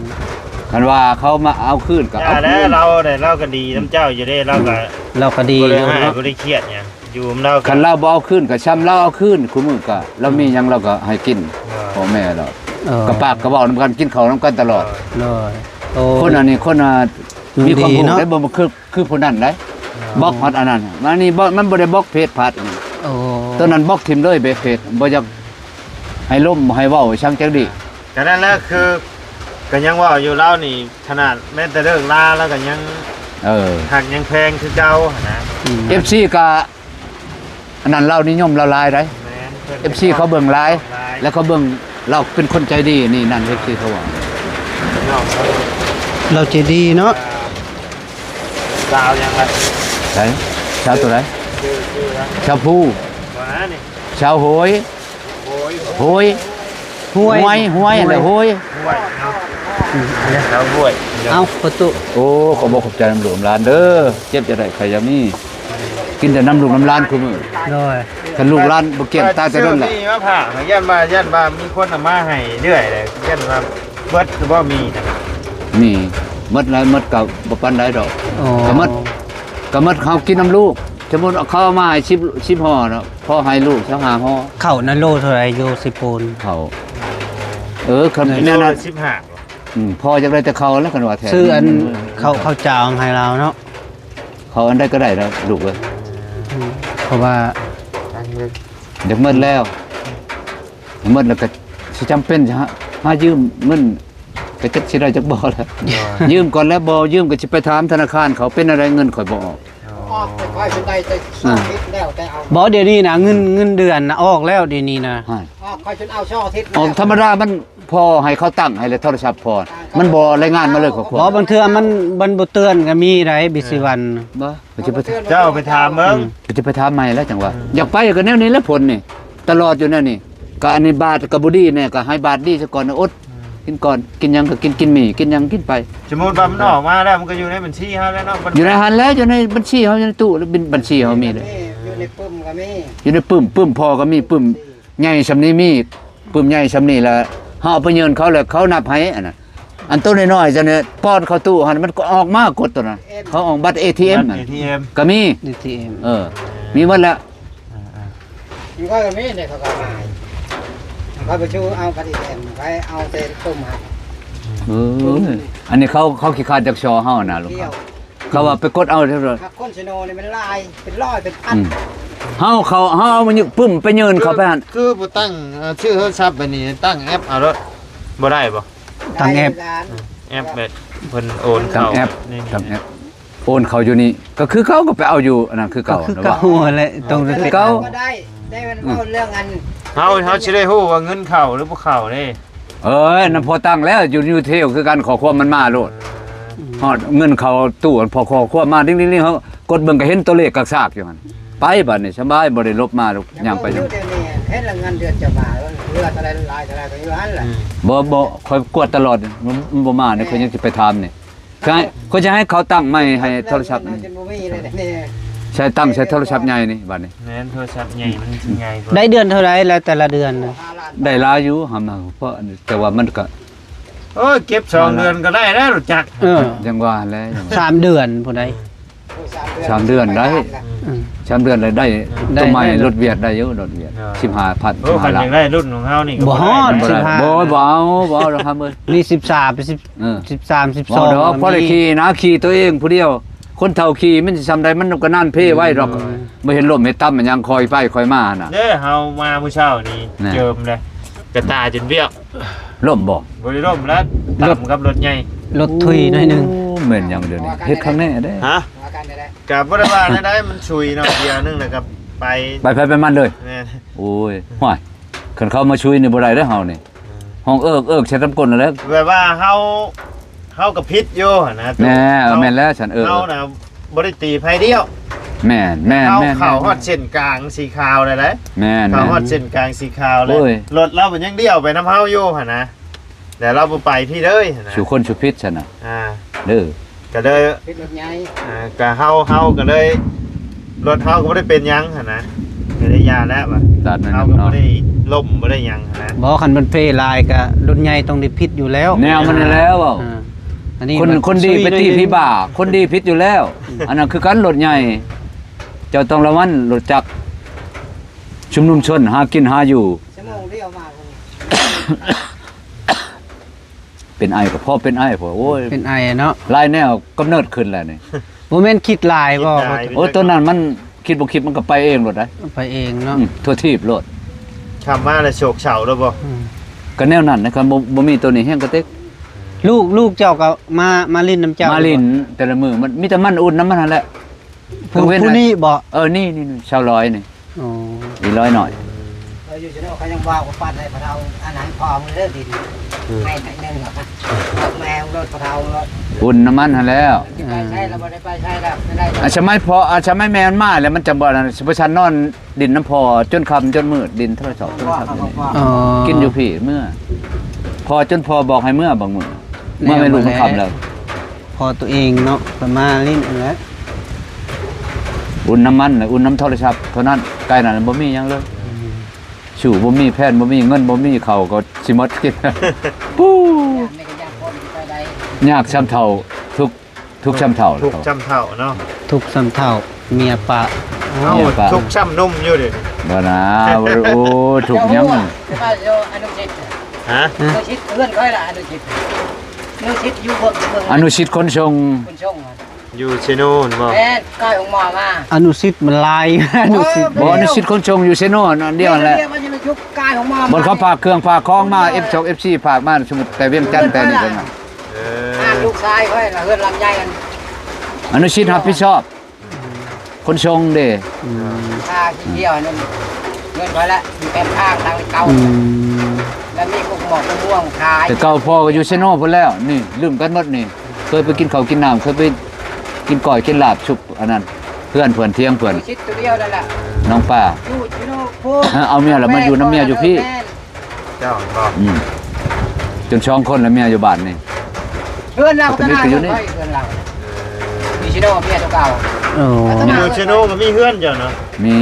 Speaker 1: คันว่าเขามาเอาคืนก็
Speaker 2: อย่า
Speaker 1: เอา
Speaker 2: แล้
Speaker 1: คื
Speaker 2: วน เราก็ดีน้ำเจ้าอยู่ได้เราก็
Speaker 3: เราก็ดี
Speaker 2: บ่
Speaker 3: อ
Speaker 2: ได้
Speaker 3: ยู่
Speaker 2: ให้
Speaker 3: เนาะ
Speaker 2: บ่ได้เครียดหยังอยู่กับเรา
Speaker 1: คันเราบ่เอาคืนก็ช้ำเราเอาคืนคุมื้อก็เรามีหยังเราก็ให้กินพ่อแม่เรา
Speaker 3: เออ
Speaker 1: ก็ปากก็เว้านำกันกินข้าวนำกันตลอด
Speaker 3: โดยโอ้
Speaker 1: คนอันนี้คนมีความ
Speaker 3: ดี
Speaker 1: รู้
Speaker 3: เนาะ
Speaker 1: ได้บ่คือผู้นั้นได้บล็อกฮอดอันนั้นมันนี่บ่มันบ่ได้บล็อกเพจพัดนี่
Speaker 3: โอ้
Speaker 1: ตัวนั้นบล็อกทิมเลยเบเพจบ่อยากให้ล่มให้เว้าช่างจักดี
Speaker 2: ก็นั่นแหละคือก็ยังว่าอยู่เรานี่ขนาดแม้แต่เรื่องลาแล้วก็ยัง
Speaker 1: เออ
Speaker 2: หักยังแพงคือเก่านะ
Speaker 1: FC ก็อันนั้นเรานิยมเราหลายได้
Speaker 2: แม่นพิ่น
Speaker 1: FC เขาเบิ่งหลายแล้วเขาเบิ่งเราเป็นคนใจดีนี่นั่น FC เขาว่า
Speaker 2: นอกเขา
Speaker 3: เราใจดีเนาะ
Speaker 2: ดาวยังไง
Speaker 1: ไสชาวตัวไหน
Speaker 2: ชื่อนะ
Speaker 1: ชาวผู้
Speaker 2: ว่านะนี่
Speaker 1: ชาวโหย
Speaker 2: โอ้ย
Speaker 1: โหยห้วยอะไรโหย
Speaker 2: ห่วยเนาะแล้วห่วย
Speaker 3: เอาประตู
Speaker 1: โอ้ขอบอกขอบใจน้ำหลวงร้านเด้อเจ็บจะได้ใครจะมีกินแต่น้ำหลวงน้ำร้านคือมื้อ
Speaker 3: โดย
Speaker 1: ถ้าลูกร้านบ่เกี่ยงตายแต่นั่นแหละ
Speaker 2: นี่มาผ่าย่านมามีคนเอามาให้เรื่อยเลยย่านมาเบิดหรือว่ามีนะ
Speaker 1: นี่หมดแล้วหมดก็บ่ปานใดดอก
Speaker 3: โอ้
Speaker 1: ก็หมดเขากินน้ำลูกสมมุติเอาเขามาให้10ห่อเนาะพ่อให้ลูกสัก5ห่อ
Speaker 3: เข้านั่นโลเท่าไหร่อยู่สิปูน
Speaker 1: เขาคัน
Speaker 2: โล
Speaker 1: แน่นอ
Speaker 2: ละ
Speaker 1: น
Speaker 2: 15
Speaker 1: พ่อจักได้แต่เขาแล้วกันว่าแท้
Speaker 3: ซื้ออันเขาจางให้เราเนาะ
Speaker 1: เขาอันใดก็ได้แล้วลูกเอ้ย
Speaker 3: เพราะว่า
Speaker 1: เดี๋ยวหมดแล้วหมดแล้วก็สิจำเป็นจะหายืมเงินก็จักสิได้จักบ่แล้ว ยืมก่อนแล้วบ่ยืมก็สิไปถามธนาคารเขาเป็นอะไรเงินข่อยบ่ออก
Speaker 4: ออกไปค่อยเป็นใดแต่ช่อทิศแล้วแต่เอา
Speaker 3: บ่เดี๋ยวนี้นะเงินเดือนนะออกแล้วเดี๋ยวนี้นะ
Speaker 1: ให้
Speaker 4: ออกค่อยจนเอาช่อทิศ
Speaker 1: ออกธรรมดามันพอให้เขาตั้งให้เลยโทรศัพท์พอมันบ่รายงานมาเลยขอ
Speaker 3: บ่บางเทื่อมันบ่เตือนก็มีได้บิสิวัน
Speaker 1: บ่ก็จะไป
Speaker 2: เจ้าไปถามเบิ่ง
Speaker 1: ก็จะไปถามใหม่แล้วจังว่าอยากไปก็แนวนี้แหล้วผลนี่ตลอดอยู่แนวนี้ก็อันนี้บาทก็บ่ดีแน่ก็ให้บาทดีซะก่อนนะอดกินก่อนกินหยังก็กินหมี่กินหยังกินไป
Speaker 2: สมมุติว่ามันออกมาแล้วมันก็อยู่ในบัญชีเฮาแล้วเนาะ
Speaker 1: อยู่ในหันแล้วอยู่ในบัญชีเฮาอยู่ในตู้แล้วบัญชีเฮามีเลย
Speaker 4: อยู่ในปุ่มก็มี
Speaker 1: อยู่ในปึ้มพอก็มีปึ้มใหญ่ซำนี้มีปึ้มใหญ่ซำนี้แล้วเฮาเอาไปเยินเขาแล้วเขานับให้อันนั้นอันตัวน้อยๆจังเนี่ยป้อนเข้าตู้หันมันก็ออกมากดตัวนั้นเขาออกบัตร ATM
Speaker 2: บั
Speaker 1: นั่
Speaker 2: ต
Speaker 1: น
Speaker 2: ร ATM
Speaker 1: ก็มี
Speaker 3: ATM
Speaker 1: มีหมดแล้ว
Speaker 4: อยู่ก็มีเนี่ยเขาก็มาเขาไปชูเอาปฏิเสธไปเอาเศษตุ่มหัก
Speaker 1: อันนี้เขาขี้คร้าดจากชอเฮานะลูก
Speaker 4: เที่ยว
Speaker 1: เขาว่าไปกดเอาเท่านั้น
Speaker 4: หักก้นชโนนี่มันลายเป็นร้อยเป็นพัน
Speaker 1: เฮาเอามันยึกปึ้มไปเยินเขาไปหั่น
Speaker 2: คือบ่ตั้งชื่อโทรศัพท์ไปนี่ตั้งแอปเอารถบ่ได้บ่
Speaker 3: ตั้งแอป
Speaker 2: แอปแบบเพิ่นโอนเข้า
Speaker 1: ทำแอป
Speaker 2: นี่
Speaker 1: ทำแอปโอนเขาอยู่นี่ก็คือเขาก็ไปเอาอยู่อันนั้นคือ
Speaker 3: ก็
Speaker 1: เก่า
Speaker 3: คือ
Speaker 1: นะ
Speaker 3: เก่า
Speaker 1: ว่า
Speaker 3: แหละตรง
Speaker 1: เก่า
Speaker 4: ก็ได้มันเอาเรื่องอัน
Speaker 2: เฮาสิได้ฮู้ว่าเงินเข้าหรือบ่เข้าเด้
Speaker 1: นั่นพอตั้งแล้วอยู่เทลคือการขอความมันมาโลดฮอดเงินเขาตู้พอขอความมาดิ้งๆเขากดเบิ่งก็เห็นตัวเลขกากซากอยู่หั่นไปบัดนี้สบายบ่ได้ลบมาลูกย่างไปอยู่
Speaker 4: เดี๋ยวนี้เห็นละเงินเดือนจะมาแล้วเลือดอะไรลายอะไรก็อยู่หันแหละ
Speaker 1: บ่คอยกวดตลอดมันบ่มาเนี่ยเขายังสิไปถามนี่ก็จะให้เขาตั้งใหม่ให้โทรศัพท์นี่
Speaker 4: จนบ่มีเลยนี่
Speaker 1: ใช้โทรศัพท์ใหญ่นี่บัดนี้
Speaker 2: แม่นโทรศัพท์ใหญ่มันสิง่ายกว่า
Speaker 3: ได้เดือนเท่าไหร่แล้วแต่ละเดือนน่ะ
Speaker 1: ได้หลายอยู่หำาเพราะอันนี้แต่ว่ามันก็
Speaker 2: โอ้ยเก็บ2เดือนก็ได้แล้วรู้จัก
Speaker 1: ยังว่าแล้ว
Speaker 3: 3 เดือนผู้ใด
Speaker 1: 3 เดือนได้
Speaker 3: อืม
Speaker 1: 3 เดือนเลยได้
Speaker 3: ได้
Speaker 1: ตัวใหม่
Speaker 3: ได้
Speaker 1: รถเวียดได้อยู่รถเวียด15,000
Speaker 2: โอ้คัน
Speaker 1: 15
Speaker 2: อ
Speaker 1: ล้าย
Speaker 2: าน กได้รุ่นของเฮานี่ก็
Speaker 3: บ่ฮอด
Speaker 1: บ่ได้
Speaker 3: 15
Speaker 1: บ่เอาหรอกครับเอ้ย
Speaker 3: นี่13ไป10
Speaker 1: เออ
Speaker 3: 13
Speaker 1: บ่ดอก
Speaker 3: 12
Speaker 1: พอได้ขี่นะขี่ตัวเองผู้เดียว คนเฒ่าขี่มันสิซำใดมันก็นั่นเพ่ไว้ดอกบ่เห็นลมเห็นต่ำมันยังคอยไปคอยมาน่ะ
Speaker 2: เด้อเฮามามื้อเช้านี่
Speaker 1: แน่
Speaker 2: เจิมเลยกระตาจนเบี้ยว
Speaker 1: ลมบ่
Speaker 2: บ่ได้ร่มแล้วต่ำกับรถใหญ่
Speaker 3: รถทุยหน่อยหนึง
Speaker 1: โอ้เหมือนอย่างเดียวนี่เฮ็ดครั้งแน่เด้
Speaker 2: ฮะ
Speaker 4: ว่ากันได้
Speaker 2: กับบ่ได้ว่าได้มันชุยเนาะเดียวนึงแล้วก็ไป
Speaker 1: ไปมันเลย
Speaker 2: แม่น
Speaker 1: โอ้ยห่วยคันเขามาช่วยนี่บ่ได้เด้อเฮานี่ห้องเอิกใช้ตำกลนั่นแหละ
Speaker 2: แบบว่าเฮากับพิษอยู่หั่นนะ
Speaker 1: แม่แม่นแล้วฉัน
Speaker 2: เฮาน่ะบ่ได้ตีไผเดียว
Speaker 1: แม่น
Speaker 2: เข้าฮอดเส้นกลางสีขาวเลยเด้
Speaker 1: แม่น
Speaker 2: เข้าฮอดเส้นกลางสีขาวเล
Speaker 1: โอ้
Speaker 2: ย
Speaker 1: ย
Speaker 2: รถเรามันยังเดียวไปน้ำเฮาอยู่หั่นนะ แต่เราบ่ไปพี่เลยนะ
Speaker 1: สู่คนสู่พิษซั่นน่ะ
Speaker 2: อ่า
Speaker 1: เด้อ
Speaker 2: ก็เลย
Speaker 4: พิษรถใหญ่
Speaker 2: ก็เฮาก็เลยรถเฮาก็บ่ได้เป็นหยังหั่นนะก็ได้ยาแล้วว่ะ
Speaker 1: ตัดนั่น
Speaker 2: เฮาก็บ่
Speaker 1: เนาะ
Speaker 2: ได้ล่มบ่ได้หยังหั่นนะ
Speaker 3: บ่คันมันเพลายก็รถใหญ่ต้องได้พิษอยู่แล้ว
Speaker 1: แนวมันนี่แล้วเว้า
Speaker 3: อ่าอันนี้
Speaker 1: คน
Speaker 3: มั
Speaker 1: คนดีไปตีพี่บ่าคนดีพิษอยู่แล้ว อันนั้นคือการรถใหญ่ เจ้าต้องระวังรถจักรชุมนุมชนหากินหาอยู่
Speaker 4: ชั่วโมงเดียวมาคน
Speaker 1: เป็นไอก็พอเป็นไอพอโอ้ย
Speaker 3: เป็นไอเนาะ
Speaker 1: ลายแนวกำเนิดขึ้นแล้วนี่
Speaker 3: บ่แม่นคิดหลายบ่
Speaker 1: โอ้ยตัวนั้นมันคิดบ่คิดมันก็ไปเองรถได้
Speaker 3: ไปเองเนาะ
Speaker 1: ทั่วทีบรถ
Speaker 2: คำว่าแล้วโฉกเฉาแล้วบ่
Speaker 3: อืม
Speaker 1: ก็แนวนั้นนะครับบ่มีตัวนี้แห้งกระเต็ก
Speaker 3: ลูกเจ้าก็มาลิ้นน้ำเจ้า
Speaker 1: มาลินแต่ละมือมันมีแต่มันอุ่นน้ำมันนั่นแหละ
Speaker 3: ผู้นี้บ่
Speaker 1: นี่ชาวร้อยนี่
Speaker 3: อ๋อ
Speaker 1: อีร้อยหน่อย
Speaker 4: เราอยู่ชนเขายังว่าปั้นให้พะเทาอันไหนพอมือเลิกดินให้ไหนหนึ่งหรอกนะแมวรถพะเทารถ
Speaker 1: อุ่นน้ำมันหันแล้ว
Speaker 4: ไปใช่เราไม่ได้ไปใช่แล้วไม่ได้
Speaker 1: อาชะไม่พออาชะไม่แม่นมาแล้วมันจะบ่นะสิบ่ชันนอนดินน้ำพอจนค่ำจนมืดดินโทรศัพท์
Speaker 3: อ๋อ
Speaker 1: กินอยู่พี่เมื่อ พอจนพอบอกให้เมื่อบางมื้อเมื่อไม่รู้มันค่ำแล้ว
Speaker 3: พอตัวเองเนาะประมาณลิ้นนั่นแหละ
Speaker 1: อุ่นน้ำมันน่ะอุ่นน้ำโทรศัพท์เท่านั้นใกล้นั้นบ่มีหยังเลยสู่บ่มีแพทย์บ่มีเงินบ่มีข้าวก็สิหมดกิน ปู้
Speaker 4: ไม่ก็ยากคนไปได้
Speaker 1: ยากช้ำเท่าทุกช้ำเท่า
Speaker 2: ทุกจำเท่าเนาะ
Speaker 3: ทุกสำเท่าเมียปะ
Speaker 2: เฮาทุกช้ำนุ่มอยู่ดิ
Speaker 1: บ่นะโอ้ถูกยัง
Speaker 4: จะมาโยอนุชิต
Speaker 2: ฮะ
Speaker 4: อนุชิตเพื่อนค่อยละอนุชิตอนุชิตอยู่เมือง
Speaker 1: อนุชิตคนชง
Speaker 4: คุณชง
Speaker 2: อยู่เชโน่นบ่
Speaker 4: แม่ใกล้องหมอมา
Speaker 3: อนุสิทธิ์มันลาย อนุสิทธิ์
Speaker 1: บ่อนุชิตคนชงอยู่เซโน่นอันเดียวนั่นแหละ
Speaker 4: มันจะมายุบกายของหมอบ
Speaker 1: นเขาฝากเครื่องฝากของมา F2 FC ฝากมาสมมุติแต่เวียงจันทน์แต่นี่เพิ่นน่ะ
Speaker 4: อ่านลูกชายค่อยละเพื่อนลำไยกัน
Speaker 1: อนุชิตรับผิดชอบ คนชงเด้
Speaker 4: ค่าที่เดียวนั่นเงินค่อยละอยู่แคมป์ข้างทางเก่า
Speaker 3: อืม
Speaker 4: แล้วมีกุกหมอกมะม่วงขาย
Speaker 1: แต่เก่าพ่อก็อยู่เซโน่พุ่นแล้วนี่ลืมกันหมดนี่เคยไปกินข้าวกินน้ำเคยไปกินก้อยกินลาบชุบอันนั้นเพื่อนเที่ยงเพื่อน
Speaker 4: ชิดตัวเดียวนั่นแหละ
Speaker 1: น้องป้า
Speaker 4: อยู่โน่พู
Speaker 1: เอาเมียแล้วมาอยู่น้ำเมียอยู่พี่
Speaker 2: เจ้าบ่
Speaker 1: จนช่องคนแล้วเมียอยู่บ้านนี่
Speaker 4: เพื่อนเราก็ได้เพื่อนเราดิชิโน่เมียตัวเก่า
Speaker 3: โอ้
Speaker 2: อยู่เชโน่ก็มีเพื่อนเจ้าเนาะ
Speaker 1: มี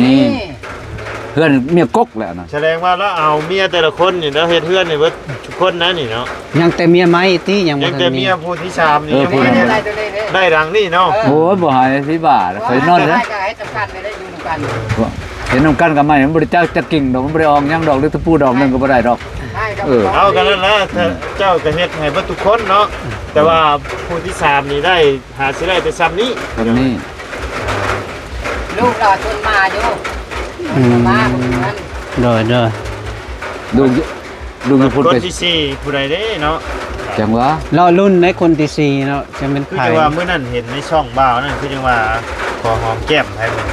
Speaker 1: เพื่อนเมียกกแหละนะ
Speaker 2: แสดงว่าเราเอาเมียแต่ละคนนี่แล้วเฮ็ดเพื่อนนี่เบิดทุกคนนะนี่เนาะ
Speaker 3: ยังแต่เมียไม้ติยังบ่
Speaker 2: ยัง
Speaker 3: ทั
Speaker 2: แต่
Speaker 3: นมี
Speaker 2: เมียผู้ที่3นี่ยัง
Speaker 4: เมี
Speaker 2: บ่
Speaker 4: ย
Speaker 2: ได้
Speaker 4: ได้ตัวเล็ก
Speaker 2: ได้ดังนี่เนาะ
Speaker 1: โอ้ยบ่หายสิบาทเคยนอน
Speaker 4: เล
Speaker 1: นะ
Speaker 4: จะให้จำกัดไม่ได้อยู่กัน
Speaker 1: เห็นน้ำกันกับไม่มันบริจาคจะกิ่งดอกมันบริออกหยังดอกหรือตะปูดอกหนึงก็บ่ได้ดอก
Speaker 2: เอากันนั่นแหละถ้าเจ้าก็เฮ็ดให้เบิดทุกคนเนาะแต่ว่าผู้ที่3นี่ได้หาสิได้แต่ซ้ำนี้
Speaker 1: แบบนี้
Speaker 4: ลูกเราชวนมาอยู่มาคนนั้น
Speaker 3: โดย
Speaker 1: ดูจะพูด
Speaker 2: คน
Speaker 1: ไป
Speaker 2: ที่สี่ผู้ใดเด้เนาะ
Speaker 1: จังวะ
Speaker 3: รอรุ่นในคนที่สี่เนาะจะเป็น
Speaker 2: คือ
Speaker 3: ใคร
Speaker 2: จังว่ามื้อนั้นเห็นในช่องบ่าวนั่นคือจังว่าขอหอมแก้มให้มัน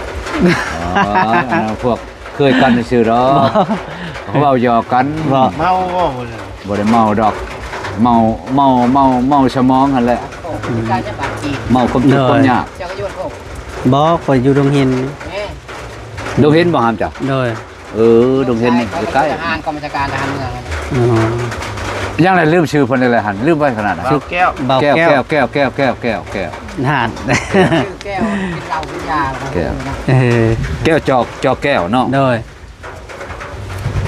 Speaker 1: อ๋ออันนั้นพวกเคยกันซื่อๆดอกเขาเว้าหยอกกัน
Speaker 3: บ่
Speaker 2: เมาบ่มื้อนั้น
Speaker 1: บ่ได้เมาดอก เมาสมองหั่นแหละ
Speaker 4: การจะบาดจี
Speaker 1: เมาความทุกข์ความยาก
Speaker 4: เจ้าก็โยนโคก
Speaker 3: บ่ข่อยอยู่โรงเรียน
Speaker 4: นี่
Speaker 1: ดูเห็นบ่หามจ้ะ
Speaker 3: โดย
Speaker 1: ดูเห็นนี่ใกล้
Speaker 4: ทหารกองบัญชาการทหารเมือง
Speaker 3: อ๋อ
Speaker 1: ยังไงลืมชื่อเพิ่นเลยหันลืมไว้ขนาดนั้น
Speaker 2: บ่าวแก้ว
Speaker 3: เบา
Speaker 1: แก้ว
Speaker 3: แก้ว
Speaker 1: แก้วแก้วแก้วแก้วแก้ว
Speaker 3: หาด
Speaker 4: ชื่อแก้วกินเหล้ากินยา
Speaker 3: เออ
Speaker 1: แก้วจอกแก้วเนาะ
Speaker 3: โดย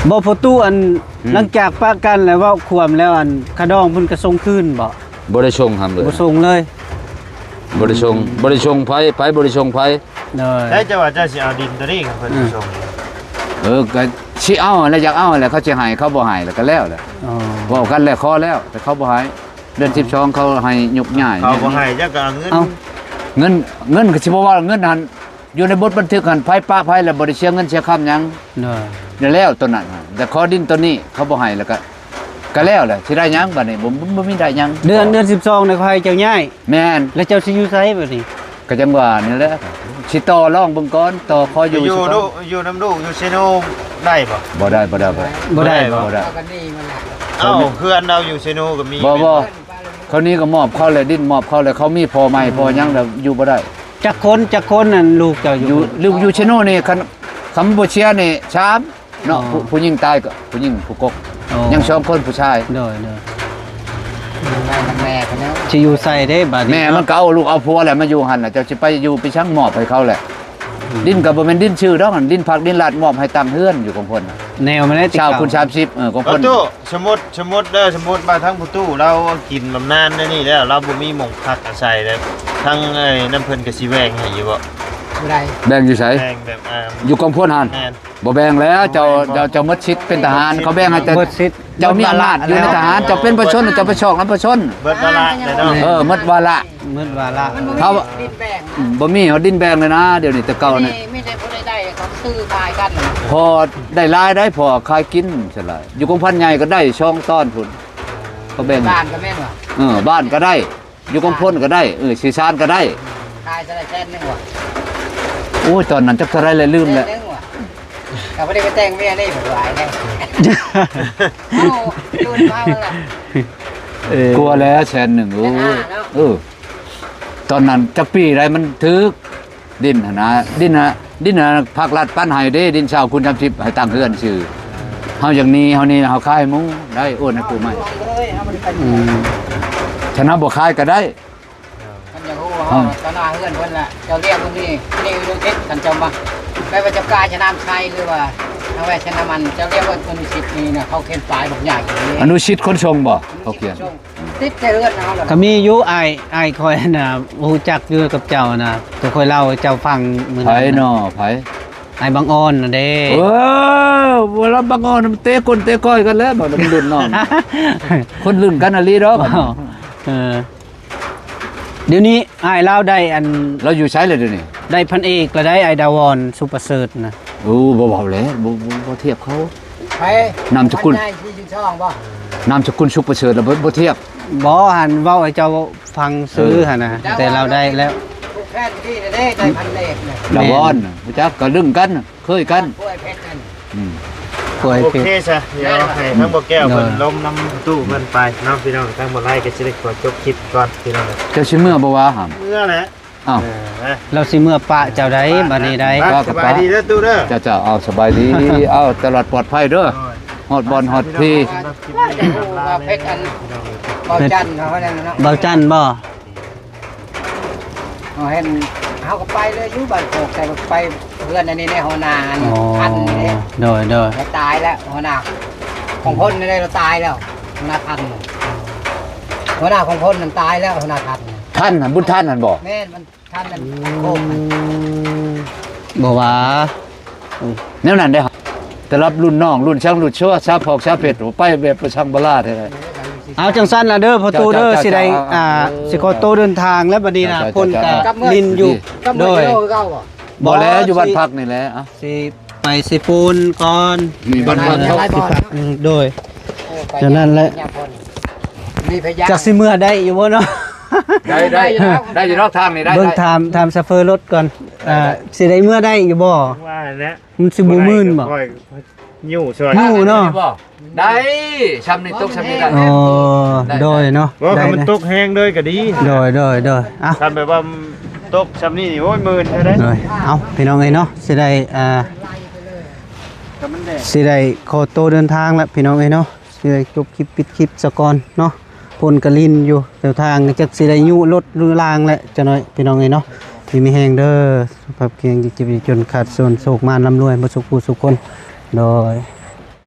Speaker 3: บ่พอตู้อัน
Speaker 1: อืม
Speaker 3: หลังจากปะกันแล้วเว่าความแล้วอันขะดองเพิ่นก็ส่งคืนบ่
Speaker 1: บ่ได้ชงทำเลย
Speaker 3: บ่ส่งเลย
Speaker 1: บ่ได้ชงไผบ่ได้ชงไผ
Speaker 3: โดย
Speaker 2: ได้จะว่าเจ้าสิเอาดินตัวนี้ของเพิ่นไปส่ง
Speaker 1: ก็สิเอาแล้วอยากเอาแล้วเขาสิให้เขาบ่ให้แล้วก็แล้วแหละ
Speaker 3: อ๋อ
Speaker 1: เว้ากันแล้วขอแล้วแต่เขาบ่ให้เดือน12เขาให้ยกย้าย
Speaker 2: เขาบ่ให้เจ้าก็เอาเงิน
Speaker 3: เอ้า
Speaker 1: เงินก็สิบ่ว่าเงินหันอยู่ในบทบันทึกหันไผป้าไผแล้วบ่ได้เสียเงินเสียคำหยัง
Speaker 3: โดย
Speaker 1: นั่นแล้วตัวนั้นน่ะแต่ขอดินตัวนี้เขาบ่ให้แล้วก็แล้วแหละสิได้หยังบัดนี้บ่มีได้หยัง
Speaker 3: เดือน12นี่เขาให้เจ้าย้าย
Speaker 1: แม่น
Speaker 3: แล้วเจ้าสิอยู่ไสบัดนี้
Speaker 1: ก็จังว่านี่แหละสิต่อรองเบิ่งก่อนต่อขออยู่
Speaker 2: อยู่
Speaker 1: สิก่อน
Speaker 2: ลูกอยู่น้ำลูกอยู่เชโน่ได้บ่
Speaker 1: บ่ได้
Speaker 3: บ่ได้
Speaker 1: บ่
Speaker 3: บ่
Speaker 1: ได้
Speaker 4: กันนี่มันแหละ
Speaker 2: เอ้าเพื่อนเราอยู่เชโน่ก็มี
Speaker 1: บ่เขานี้ก็มอบเขาเลยดินมอบเขาเลยเขามีพอใหม่พอหยังแล้วอยู่บ่ได้
Speaker 3: จักคนนั่นลูกเจ้าอ
Speaker 1: อยู่
Speaker 3: ยู่
Speaker 1: อยู่เชโน่นี่คำบ่เชียนี่ชามเนาะ
Speaker 3: อ๋อ
Speaker 1: ผู้หญิงตายก็ผู้หญิงผู้กก
Speaker 3: อ๋อ
Speaker 1: ยัง2คนผู้ชาย
Speaker 3: โดย
Speaker 4: ได้กับแม่เขาแล้ว
Speaker 3: สิอยู่ใส่ได้บัดนี้
Speaker 1: แม่มันก็เอาลูกเอาผัวแหละมาอยู่หั่นน่ะเจ้าสิไปอยู่ไปช่างมอบให้เขาแหละดินก็บ่แม่นดินชื่อดอกหั่นดินผักดินลาดมอบให้ตั้งเฮือนอยู่ของเพิ่นน่ะ
Speaker 3: แนวมันได้ติ
Speaker 1: ชาว
Speaker 3: เก่า
Speaker 1: คุณ30ของ
Speaker 2: ป
Speaker 1: เพิ่น
Speaker 2: ระตูสมมุติเด้อสมมุติมาทั้งประตูเรากินบำนาญได้นี่แล้วเราบ่มีหม่องพักอาศัยแล้วทั้งน้ำเพิ่นก็สิแวงให้อยู่บ่
Speaker 4: ผู้ใด
Speaker 1: แบ่งอยู่ไส
Speaker 2: แวงแบบ
Speaker 1: อยู่กองพลหั่น
Speaker 2: แม่น
Speaker 1: บ่แบ่งแล้วเจ้าหมดชิดเป็นทหารเขาแบ่งให้แต่
Speaker 3: เบิดสิทธิ์
Speaker 1: เจ้ามีอำนาจอยู่ในทหารเจ้าเป็นประชาชนเจ้าไปชอกน้ำประชาชน
Speaker 2: เบิดเวลาเลยเนาะ
Speaker 1: หมดวาระ
Speaker 3: มืดวาระ
Speaker 1: เขา
Speaker 4: ดินแบ่ง
Speaker 1: บ่มีเขาดินแบ่งเลยนะเดี๋ยวนี้แต่เก่านี่
Speaker 4: ไม่ได้ผู้ใดเขาซื้อขายกัน
Speaker 1: พอได้รายได้พอขายกินใช่ล่ะอยู่กองพันใหญ่ก็ได้ช่องต้อนพุ่นเขาแบ่ง
Speaker 4: บ้านก็แม่นว่ะ
Speaker 1: บ้านก็ได้ อยู่กองพลก็ได้สื่อสารก็ได้
Speaker 4: ขายจะได้แค่นึงว่ะ
Speaker 1: โอ้ยตอนนั้นจักเท่าไรเลยลืมแล้ว
Speaker 4: นึงว่ะก็ไม่ได้ไปแต่งเมียนี่หลายเลยโอ้ดูมาแล้ว
Speaker 1: กลัวแล้วแสนหนึ่งตอนนั้นจักปีไรมันถึกดินหั่นนะดินภาครัฐปั้นให้เด้ดินชาวคุณ30ให้ตั้งเฮือนชื่อเฮาอย่างนี้เฮานี่เฮาขายหมูได้โอนให้กูใหม่
Speaker 4: ลองเลยเอามันไป
Speaker 1: ชนะบ่ขายก็ได้
Speaker 4: มันจะรู้ว่าตอนหน้าเพื่อนเพิ่นละเจ้าเรียกตรงนี้นี่ดูทิศกันจำมาไม่ว่าจะกายชนะชัยหรือว่าเอาไว้ชนะมันเจ้าเรียกว่าคนสิทธิ์นี่นะเขาเข็นปลายบอกใหญ่
Speaker 1: อนุชิตคนชงบ่เขาเขียน
Speaker 4: ติดใจเลือดเอาล่ะ
Speaker 3: ก็มีอยู่อ้ายคอยน่ะรู้จักอยู่กับเจ้าน่ะก็ค่อยเล่าให้เจ้าฟังมื้อ
Speaker 1: ไผ
Speaker 3: นั้น
Speaker 1: เนาะไผ
Speaker 3: อ้ายบางอ้อนน่ะเด้
Speaker 1: เออเวลาบางอ้อนมันเตะก้นเตะก้อยกันแล้วบ่มันรุ่นน้องคนรุ่นกันอะลีดอก
Speaker 3: เออเดี๋ยวนี้อ้ายเล่าได้อัน
Speaker 1: เราอยู่ใช้เลยเดี๋ยวนี้
Speaker 3: ได้พันเอกแล้วได้ไอดาวอนซุปเปอร์เซิร์ตนะ
Speaker 1: โอ้บ่เบาแล้วบ่เทียบเขา
Speaker 4: ไป
Speaker 1: นามสกุล
Speaker 4: ที่ชื่อช่องบ่
Speaker 1: นามสกุลชุบประเสริฐแล้วบ่เทียบ
Speaker 3: บอหันเว้าให้เจ้าฟังซื้อหันนะแต่เราได้แล้ว
Speaker 4: ทุกแพทย์ที่ได้พันเลขเนี่ย
Speaker 1: ละวอนรู้จักก็ลึงกันเคยกัน
Speaker 4: ป่วยเพชรกัน
Speaker 1: อืม
Speaker 3: ป่วย
Speaker 2: โอ
Speaker 3: เป็น
Speaker 2: เคซะเดี๋ยวให้ทั้งบ่แก้วเพิ่นล้มน้ำประตูเพิ่นไปเนาะพี่น้องทั้งบ่ไล่ก็สิได้ขอจบคลิปก่อนพี่น้อง
Speaker 1: เจ้าสิเมื่อบ่ว่าหำ
Speaker 2: เมื่อแหละ
Speaker 1: อ้าว
Speaker 3: เราสิเมื่อปะเจ้าได้บัดนี้ได้
Speaker 2: สบายดีเด้อตู้เด้อ
Speaker 1: เจ้าเอาสบายดี เอาตลอดปลอดภัยเด้อฮอดบอลฮอดพี่
Speaker 4: จะรู้ว่าเพชรอันเบาจันเขาเนี่ยเนาะ
Speaker 3: เบาจันบ่
Speaker 4: เขาเห็นเขาก็ไปเลยอยู่บ้านโคกแต่ไปเพื่อนอันนี้ในหัวนาอัน
Speaker 3: อ๋อ
Speaker 4: พันนี่
Speaker 3: โดย
Speaker 4: เราตายแล้วหัวหน้าของพ้นนี่เราตายแล้วหัวหน้าพันหัวหน้าของพ้นมันตายแล้วหัวหน้าพัน
Speaker 1: ท่านหั่นบุญท่านหั่นบ่
Speaker 4: แม่นมันท่านมันโคกมัน
Speaker 3: บ่ว่า
Speaker 1: แนวนั้นได้อแต่รับรุ่นน้องรุ่นช่างรุ่นชั่วชาพอกชาเป็ดไปแบบประชังบลาดแท้
Speaker 3: เอาจังสั้นละเด้อพอตูเด้อ
Speaker 1: เจ้า
Speaker 3: สิได้
Speaker 1: เจ้า
Speaker 3: สิขอโตวเดินทางแล้วบัดนี้นะ
Speaker 1: เจ้า
Speaker 3: คนก็
Speaker 1: เจ้า
Speaker 3: ลินอยู่
Speaker 4: ก็
Speaker 3: โด
Speaker 4: เมื่อย โลเก้าบ่
Speaker 1: บ่แล้วอยู่บ้านพักนี่แหละอ่ะ
Speaker 3: สิไปสิปูนก่อน
Speaker 1: มีบ้านพัก
Speaker 4: หลายบ่อน
Speaker 3: โดย ฉะนั้นแหละ
Speaker 4: มีพยาน
Speaker 3: จักสิเมื่อได้อยู่บ่เนาะ
Speaker 1: ได้อยู่นอกทางนี่ได้
Speaker 3: เบิ่งถามซัฟเฟอร์รถก่อนสิได้เมื่อได้อยู่บ่
Speaker 2: ว่าแล้ว
Speaker 3: มันสิบ่มื่นบ่
Speaker 2: ยิ้วช่วย
Speaker 3: ยิ้ว เนาะ
Speaker 1: ได้ช้ำนี่ตกช้ำนี่ได้
Speaker 3: อ๋อโดยเนาะ
Speaker 2: ว่า
Speaker 3: ได้
Speaker 2: มัน
Speaker 3: นะ
Speaker 2: ตกแห้งเลยก็ดี
Speaker 3: โดยอ่ะ
Speaker 2: ทำแบบว่าตกซ้ำนี่โอ้ยหมื่นเท่าไหร่
Speaker 3: โดยเอาพี่น้องเอ้ยเนาะสิได้สิได้ขอตัวเดินทางแล้วพี่น้องเอ้ยเนาะสิได้จบคลิปปิดคลิปซะก่อนเนาะพลกะลินอยู่แต่ทางจักสิได้ยุรถหรือรางแหละจังหน่อยพี่น้องเอ้ยเนาะที่มีแฮงเด้อสุขภาพแข็งจิตจนขาดส่วนโศกมานร่ำรวยบ่สุขผู้สุขคนโดย